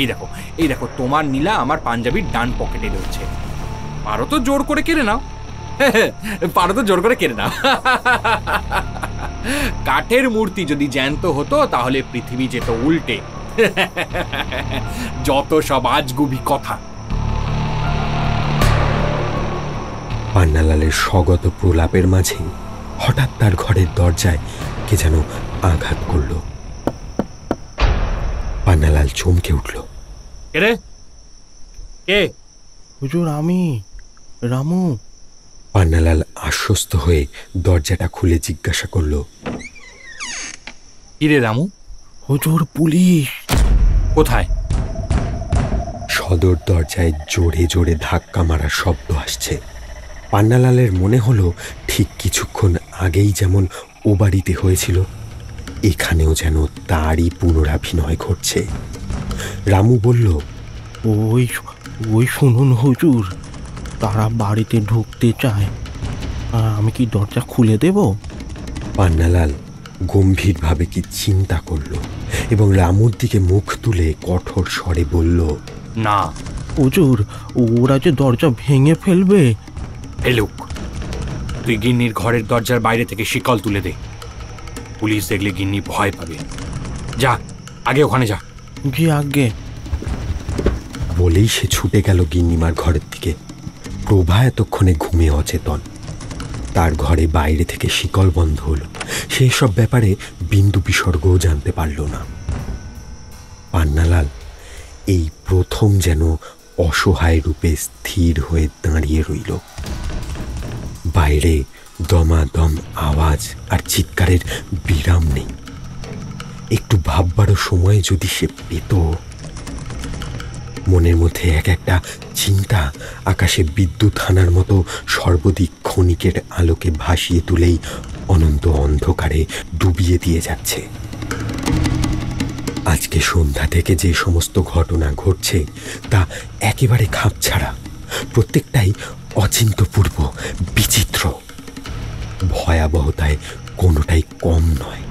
এই দেখো তোমার নীলা আমার পাঞ্জাবির ডান পকেটে রয়েছে। পারো তো জোর করে কেড়ে নাও। কাঠের মূর্তি যদি জ্যান্ত হতো তাহলে পৃথিবী যেত উল্টে। যত সব আজগুবি কথা। পান্নালালের স্বগত প্রলাপের মাঝে হঠাৎ তার ঘরের দরজায় কে যেন আঘাত করল। পান্নালাল চমকে উঠল। কে? হুজুর, আমি রামু। পান্নালাল আশ্বস্ত হয়ে দরজাটা খুলে জিজ্ঞাসা করল, কিরে রামু? হুজুর, পুলিশ। কোথায়? সদর দরজায় জোরে জোরে ধাক্কা মারার শব্দ আসছে। পান্নালালের মনে হলো ঠিক কিছুক্ষণ আগেই যেমন ও বাড়িতে হয়েছিল, এখানেও যেন তারই পুনরাভিনয় ঘটছে। রামু বলল, ওই শুনুন হুজুর, তারা বাড়িতে ঢুকতে চায়। আমি কি দরজা খুলে দেব? পান্নালাল গম্ভীরভাবে কি চিন্তা করল এবং রামুর দিকে মুখ তুলে কঠোর স্বরে বলল, না, হুজুর, ওরা যে দরজা ভেঙে ফেলবে। ফেলুক, তুই গিন্নির ঘরের দরজার বাইরে থেকে শিকল তুলে দে। পুলিশ দেখলে গিন্নি ভয় পাবে। যা, আগে ওখানে যা। জি আজ্ঞে। বলেই সে ছুটে গেল গিন্নিমার ঘরের দিকে। প্রভা এতক্ষণে ঘুমে অচেতন। তার ঘরে বাইরে থেকে শিকল বন্ধ হলো। সে সব ব্যাপারে বিন্দু বিসর্গও জানতে পারল না। পান্নালাল এই প্রথম যেন অসহায় রূপে স্থির হয়ে দাঁড়িয়ে রইল। বাইরে দমাদম আওয়াজ আর চিৎকারের বিরাম নেই। একটু ভাববারও সময় যদি সে পেত। মনের মধ্যে এক একটা চিন্তা আকাশে বিদ্যুৎ হানার মতো সর্বদিক ক্ষণিকের আলোকে ভাসিয়ে তুলেই অনন্ত অন্ধকারে ডুবিয়ে দিয়ে যাচ্ছে। আজকে সন্ধ্যা থেকে যে সমস্ত ঘটনা ঘটছে তা একেবারে খাপছাড়া, প্রত্যেকটাই অচিন্তপূর্ব, বিচিত্র, ভয়াবহতায় কোনোটাই কম নয়।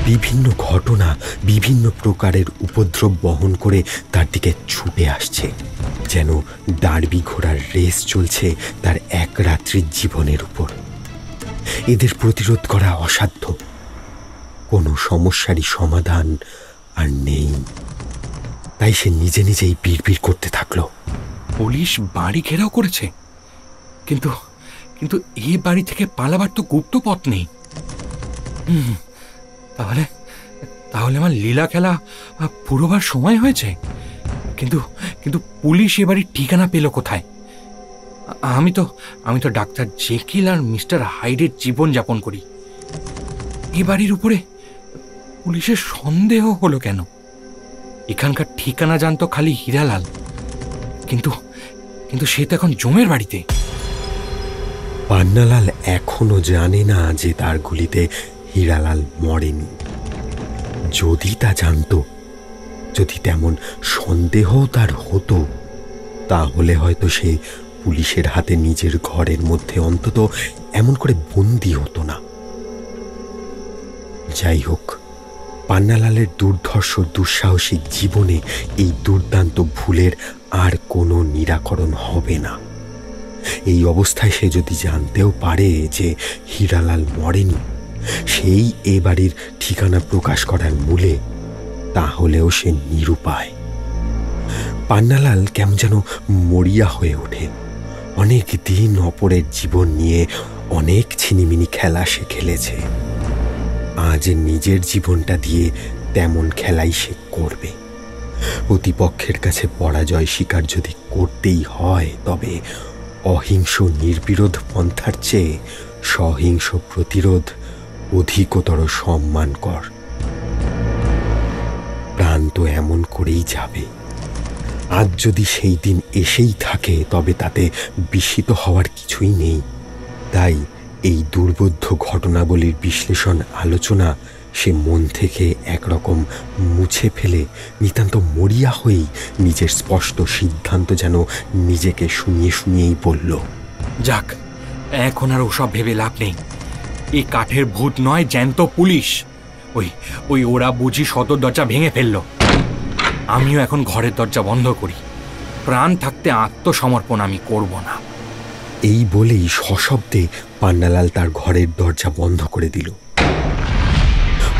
বিভিন্ন ঘটনা বিভিন্ন প্রকারের উপদ্রব বহন করে তার দিকে ছুটে আসছে, যেন ডার্বি ঘোড়ার রেস চলছে তার এক রাত্রির জীবনের উপর। এদের প্রতিরোধ করা অসাধ্য। কোনো সমস্যারই সমাধান আর নেই। তাই সে নিজে নিজেই বিড়বিড় করতে থাকলো। পুলিশ বাড়ি ঘেরাও করেছে, কিন্তু কিন্তু এই বাড়ি থেকে পালাবার তো গুপ্ত পথ নেই। তাহলে তাহলে আমার লীলা খেলা পুরোবার সময় হয়েছে। কিন্তু কিন্তু পুলিশ এ বাড়ির ঠিকানা পেল কোথায়? আমি তো ডাক্তার জেকিল আর মিস্টার হাইডের জীবন যাপন করি। এ বাড়ির উপরে পুলিশের সন্দেহ হলো কেন? এখানকার ঠিকানা জানতো খালি হীরালাল, কিন্তু কিন্তু সে তো এখন জমের বাড়িতে। পান্নালাল এখনো জানে না যে তার গুলিতে হীরালাল মরেনি। যদি তা জানতো, যদি তেমন সন্দেহ তার হতো, তাহলে হয়তো সে পুলিশের হাতে নিজের ঘরের মধ্যে অন্তত এমন করে বন্দী হতো না। যাই হোক, পান্নালালের দুর্ধর্ষ দুঃসাহসিক জীবনে এই দুর্দান্ত ভুলের আর কোনো নিরাকরণ হবে না। এই অবস্থায় সে যদি জানতেও পারে যে হীরালাল মরেনি, সেই এ বাড়ির ঠিকানা প্রকাশ করার মূলে, তাহলেও সে নিরুপায়। পান্নালাল কেমন যেন মরিয়া হয়ে ওঠে। অনেক দিন অপরের জীবন নিয়ে অনেক ছিনিমিনি খেলা সে খেলেছে। আজ নিজের জীবনটা দিয়ে তেমন খেলাই সে করবে। প্রতিপক্ষের কাছে পরাজয় স্বীকার যদি করতেই হয়, তবে অহিংস নির্বিরোধ পন্থার চেয়ে সহিংস প্রতিরোধ অধিকতর সম্মানকর। প্রাণ তো এমন করেই যাবে। আজ যদি সেই দিন এসেই থাকে, তবে তাতে বিস্মিত হওয়ার কিছুই নেই। তাই এই দুর্বোধ্য ঘটনাবলীর বিশ্লেষণ আলোচনা সে মন থেকে একরকম মুছে ফেলে নিতান্ত মরিয়া হয়েই নিজের স্পষ্ট সিদ্ধান্ত যেন নিজেকে শুনিয়ে শুনিয়েই বলল, যাক, এখন আর ওসব ভেবে লাভ নেই। এই কাঠের ভূত নয়, জ্যান্ত পুলিশ। ওই ওরা বুঝি সদর দরজা ভেঙে ফেললো। আমিও এখন ঘরের দরজা বন্ধ করি। প্রাণ থাকতে আত্মসমর্পণ আমি করব না। এই বলেই সশব্দে পান্নালাল তার ঘরের দরজা বন্ধ করে দিল।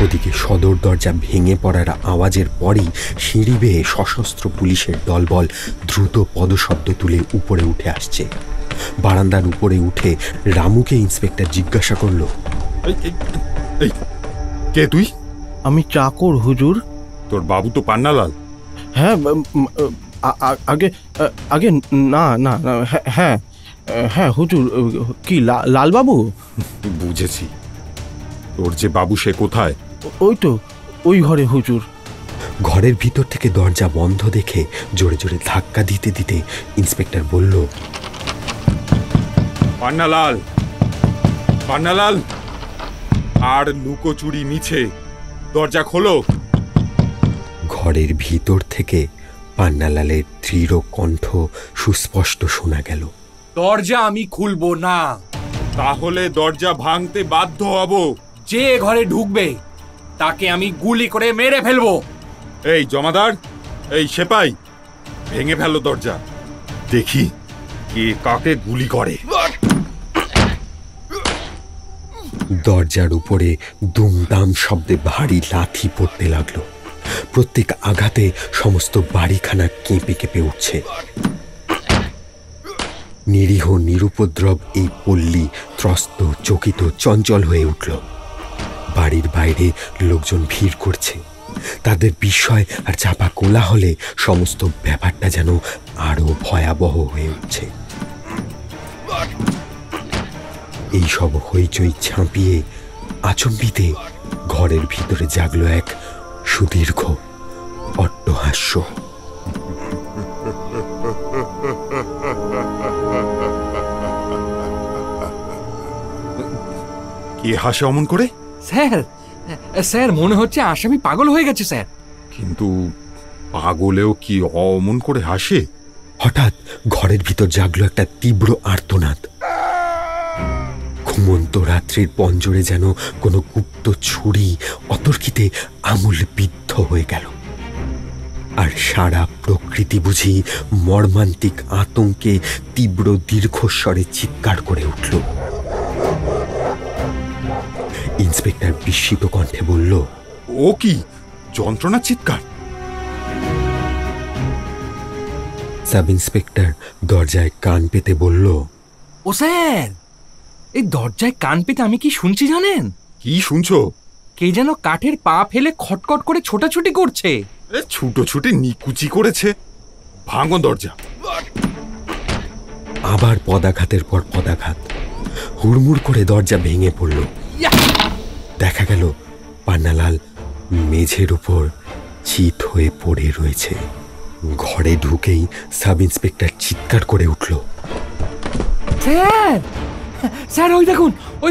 ওদিকে সদর দরজা ভেঙে পড়ার আওয়াজের পরই সিঁড়ি বেয়ে সশস্ত্র পুলিশের দলবল দ্রুত পদশব্দ তুলে উপরে উঠে আসছে। বারান্দার উপরে উঠে রামুকে ইন্সপেক্টর জিজ্ঞাসা করল, কে তুই? আমি চাকর হুজুর। তোর বাবু তো পান্নালাল। হ্যাঁ, আগে আগে না না না, হ্যাঁ হ্যাঁ হুজুর। কি লালবাবু? বুঝেছি। তোর যে বাবু সে কোথায়? ওই তো ওই ঘরে হুজুর। ঘরের ভিতর থেকে দরজা বন্ধ দেখে জোরে জোরে ধাক্কা দিতে দিতে ইন্সপেক্টর বলল, পান্নালাল, পান্নালাল, আর লুকোচুরি মিছে দরজা খোলো। ঘরের ভিতর থেকে পান্নালালের দৃঢ় কণ্ঠ সুস্পষ্ট শোনা গেল, দরজা আমি খুলবো না। তাহলে দরজা ভাঙতে বাধ্য হব। যে ঘরে ঢুকবে তাকে আমি গুলি করে মেরে ফেলবো। এই জমাদার, এই সেপাই, ভেঙে ফেলো দরজা, দেখি কে কাকে গুলি করে। দরজার উপরে দুমদাম শব্দে ভারী লাথি পড়তে লাগলো। প্রত্যেক আঘাতে সমস্ত বাড়িখানা কেঁপে কেঁপে উঠছে। নিরীহ নিরুপদ্রব এই পল্লী ত্রস্ত, চকিত, চঞ্চল হয়ে উঠল। বাড়ির বাইরে লোকজন ভিড় করছে। তাদের বিস্ময় আর চাপা কোলাহলে সমস্ত ব্যাপারটা যেন আরো ভয়াবহ হয়ে উঠছে। এইসব হইচই ছাপিয়ে আচম্বিতে ঘরের ভিতরে জাগলো এক সুদীর্ঘ অট্টহাস্য। কে হাসে অমন করে? স্যার, স্যার মনে হচ্ছে আসামি পাগল হয়ে গেছে স্যার। কিন্তু পাগলেও কি অমন করে হাসে? হঠাৎ ঘরের ভিতর জাগলো একটা তীব্র আর্তনাদ। ঘুমন্ত রাত্রির পঞ্জরে যেন কোনো গুপ্ত ছুরি অতর্কিতে আমূল বিদ্ধ হয়ে গেল। আর সারা প্রকৃতি বুঝি মর্মান্তিক আতঙ্কে তীব্র দীর্ঘস্বরে চিৎকার করে উঠল। ইন্সপেক্টর বিস্মিত কণ্ঠে বলল, ও কি যন্ত্রণা চিৎকার? সাব ইন্সপেক্টর দরজায় কান পেতে বলল, ও স্যার, এই দরজায় কান পেতে আমি কি শুনছি জানেন? কি শুনছো? কে যেন কাঠের পা ফেলে খটখট করে ছোটাছুটি করছে। ছুটোছুটি নিকুচি করেছে। ভাঙো দরজা। আবার পদাঘাতের পর পদাঘাত। হুড়মুড় করে দরজা ভেঙে পড়ল। দেখা গেল পান্নালাল মেঝের উপর চিত হয়ে পড়ে রয়েছে। ঘরে ঢুকেই সাব ইন্সপেক্টর চিৎকার করে উঠল, স্যার, স্যার ওই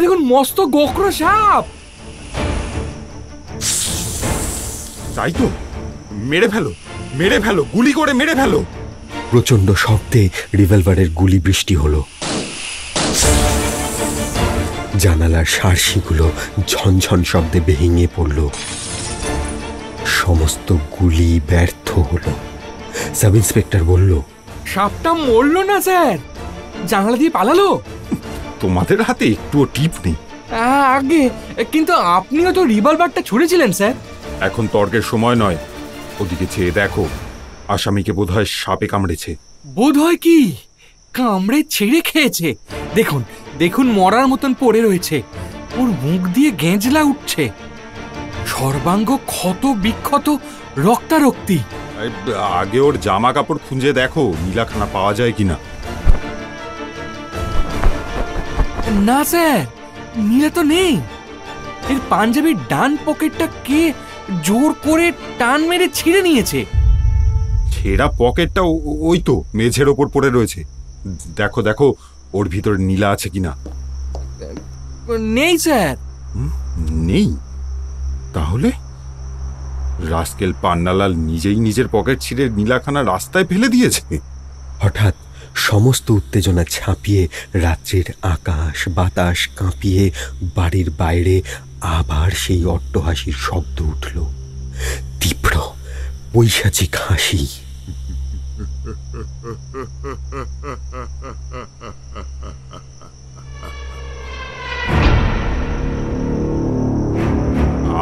দেখুন মস্ত গোখরো সাপ। তাই তো, মেরে ফেলো, মেরে ফেলো, গুলি করে মেরে ফেলো। প্রচন্ড শব্দে রিভলভারের গুলি বৃষ্টি হলো। জানালার সারসিগুলো ঝনঝন শব্দে ভেঙে পড়ল। সমস্ত গুলি ব্যর্থ হলো। সাব ইন্সপেক্টর বলল, সাপটা মরলো না স্যার, জানালা দিয়ে পালালো। তোমাদের হাতে একটুও টিপ নেই। আগে কিন্তু আপনিও তো রিভলভারটা ছুঁড়েছিলেন স্যার। এখন তর্কের সময় নয়, ওদিকে চেয়ে দেখো। আসামিকে বোধহয় সাপে কামড়েছে। বোধহয় কি কামড়ে ছেড়ে খেয়েছে। দেখুন দেখুন মরার মতন পড়ে রয়েছে। ওর মুখ দিয়ে গেঁজলা উঠছে। সর্বাঙ্গ ক্ষত বিক্ষত, রক্তারক্তি। আগে ওর জামা কাপড় খুঁজে দেখো, নীলাখানা পাওয়া যায় কিনা। না স্যার, নীলা তো নেই। এর পাঞ্জাবির ডান পকেটটা কে জোর করে টান মেরে ছিঁড়ে নিয়েছে। ছেঁড়া পকেটটা ওই তো মেঝের ওপর পড়ে রয়েছে। দেখো দেখো ওর ভিতরে নীলা আছে কিনা। নেই স্যার। নেই? তাহলে রাস্কেল পান্নালাল নিজেই নিজের পকেট ছিঁড়ে নীলাখানা রাস্তায় ফেলে দিয়েছে। হঠাৎ সমস্ত উত্তেজনা ছাপিয়ে রাত্রির আকাশ বাতাস কাঁপিয়ে বাড়ির বাইরে আবার সেই অট্টহাসির শব্দ উঠল। তীব্র পৈশাচিক হাসি।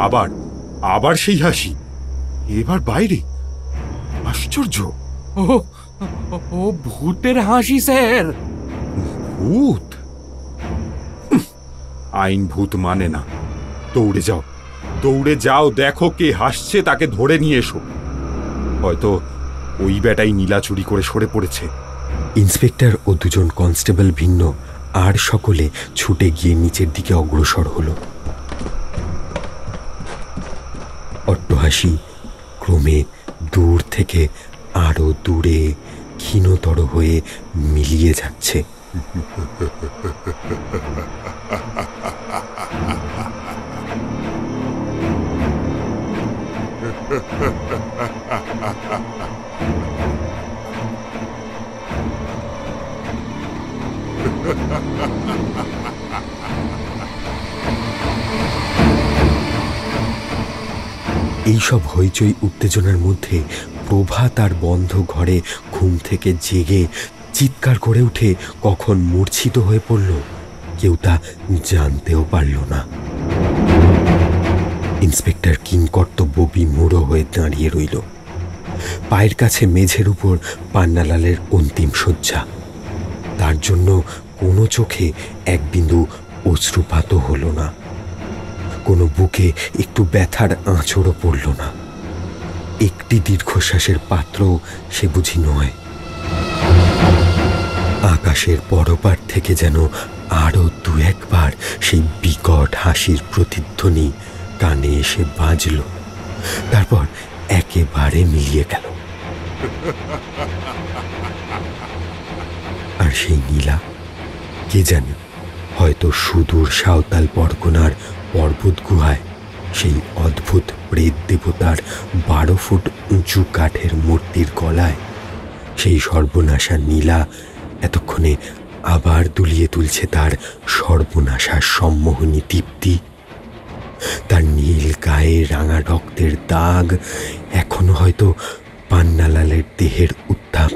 আবার আবার সেই হাসি, এবার বাইরে। আশ্চর্য। ও ভূতের হাসি স্যার। ভূত? আইন ভূত মানে না। দৌড়ে যাও, দৌড়ে যাও, দেখো কে হাসছে, তাকে ধরে নিয়ে এসো। হয়তো ওই বেটাই নীলা চুরি করে সরে পড়েছে। ইন্সপেক্টর ও দুজন কনস্টেবল ভিন্ন আর সকলে ছুটে গিয়ে নিচের দিকে অগ্রসর হল। অট্টহাসি ক্রমে দূর থেকে আরো দূরে ক্ষীণতর হয়ে মিলিয়ে যাচ্ছে। এইসব হইচই উত্তেজনার মধ্যে প্রভা তার বন্ধ ঘরে ঘুম থেকে জেগে চিৎকার করে উঠে কখন মূর্ছিত হয়ে পড়ল কেউ তা জানতেও পারল না। ইন্সপেক্টর কিংকর্তব্য বিমূঢ় হয়ে দাঁড়িয়ে রইল। পায়ের কাছে মেঝের উপর পান্নালালের অন্তিম শয্যা। তার জন্য কোনো চোখে এক বিন্দু অশ্রুপাত হল না, কোনো বুকে একটু ব্যথার আঁচড়ও পড়ল না। একটি দীর্ঘশ্বাসের পাত্র সে বুঝি নয়। আকাশের পরপার থেকে যেন আরো দু একবার সেই বিকট হাসির প্রতিধ্বনি কানে এসে বাজল, তারপর একেবারে মিলিয়ে গেল। আর সেই নীলা কে জানে, হয়তো সুদূর সাঁওতাল পরগনার পর্বত গুহায় সেই অদ্ভুত প্রেত দেবতার 12 ফুট উঁচু কাঠের মূর্তির গলায় সেই সর্বনাশা নীলা এতক্ষণে আবার দুলিয়ে তুলছে তার সর্বনাশার সম্মোহনী দীপ্তি। তার নীল গায়ে রাঙা রক্তের দাগ এখনো হয়তো পান্নালালের দেহের উত্তাপ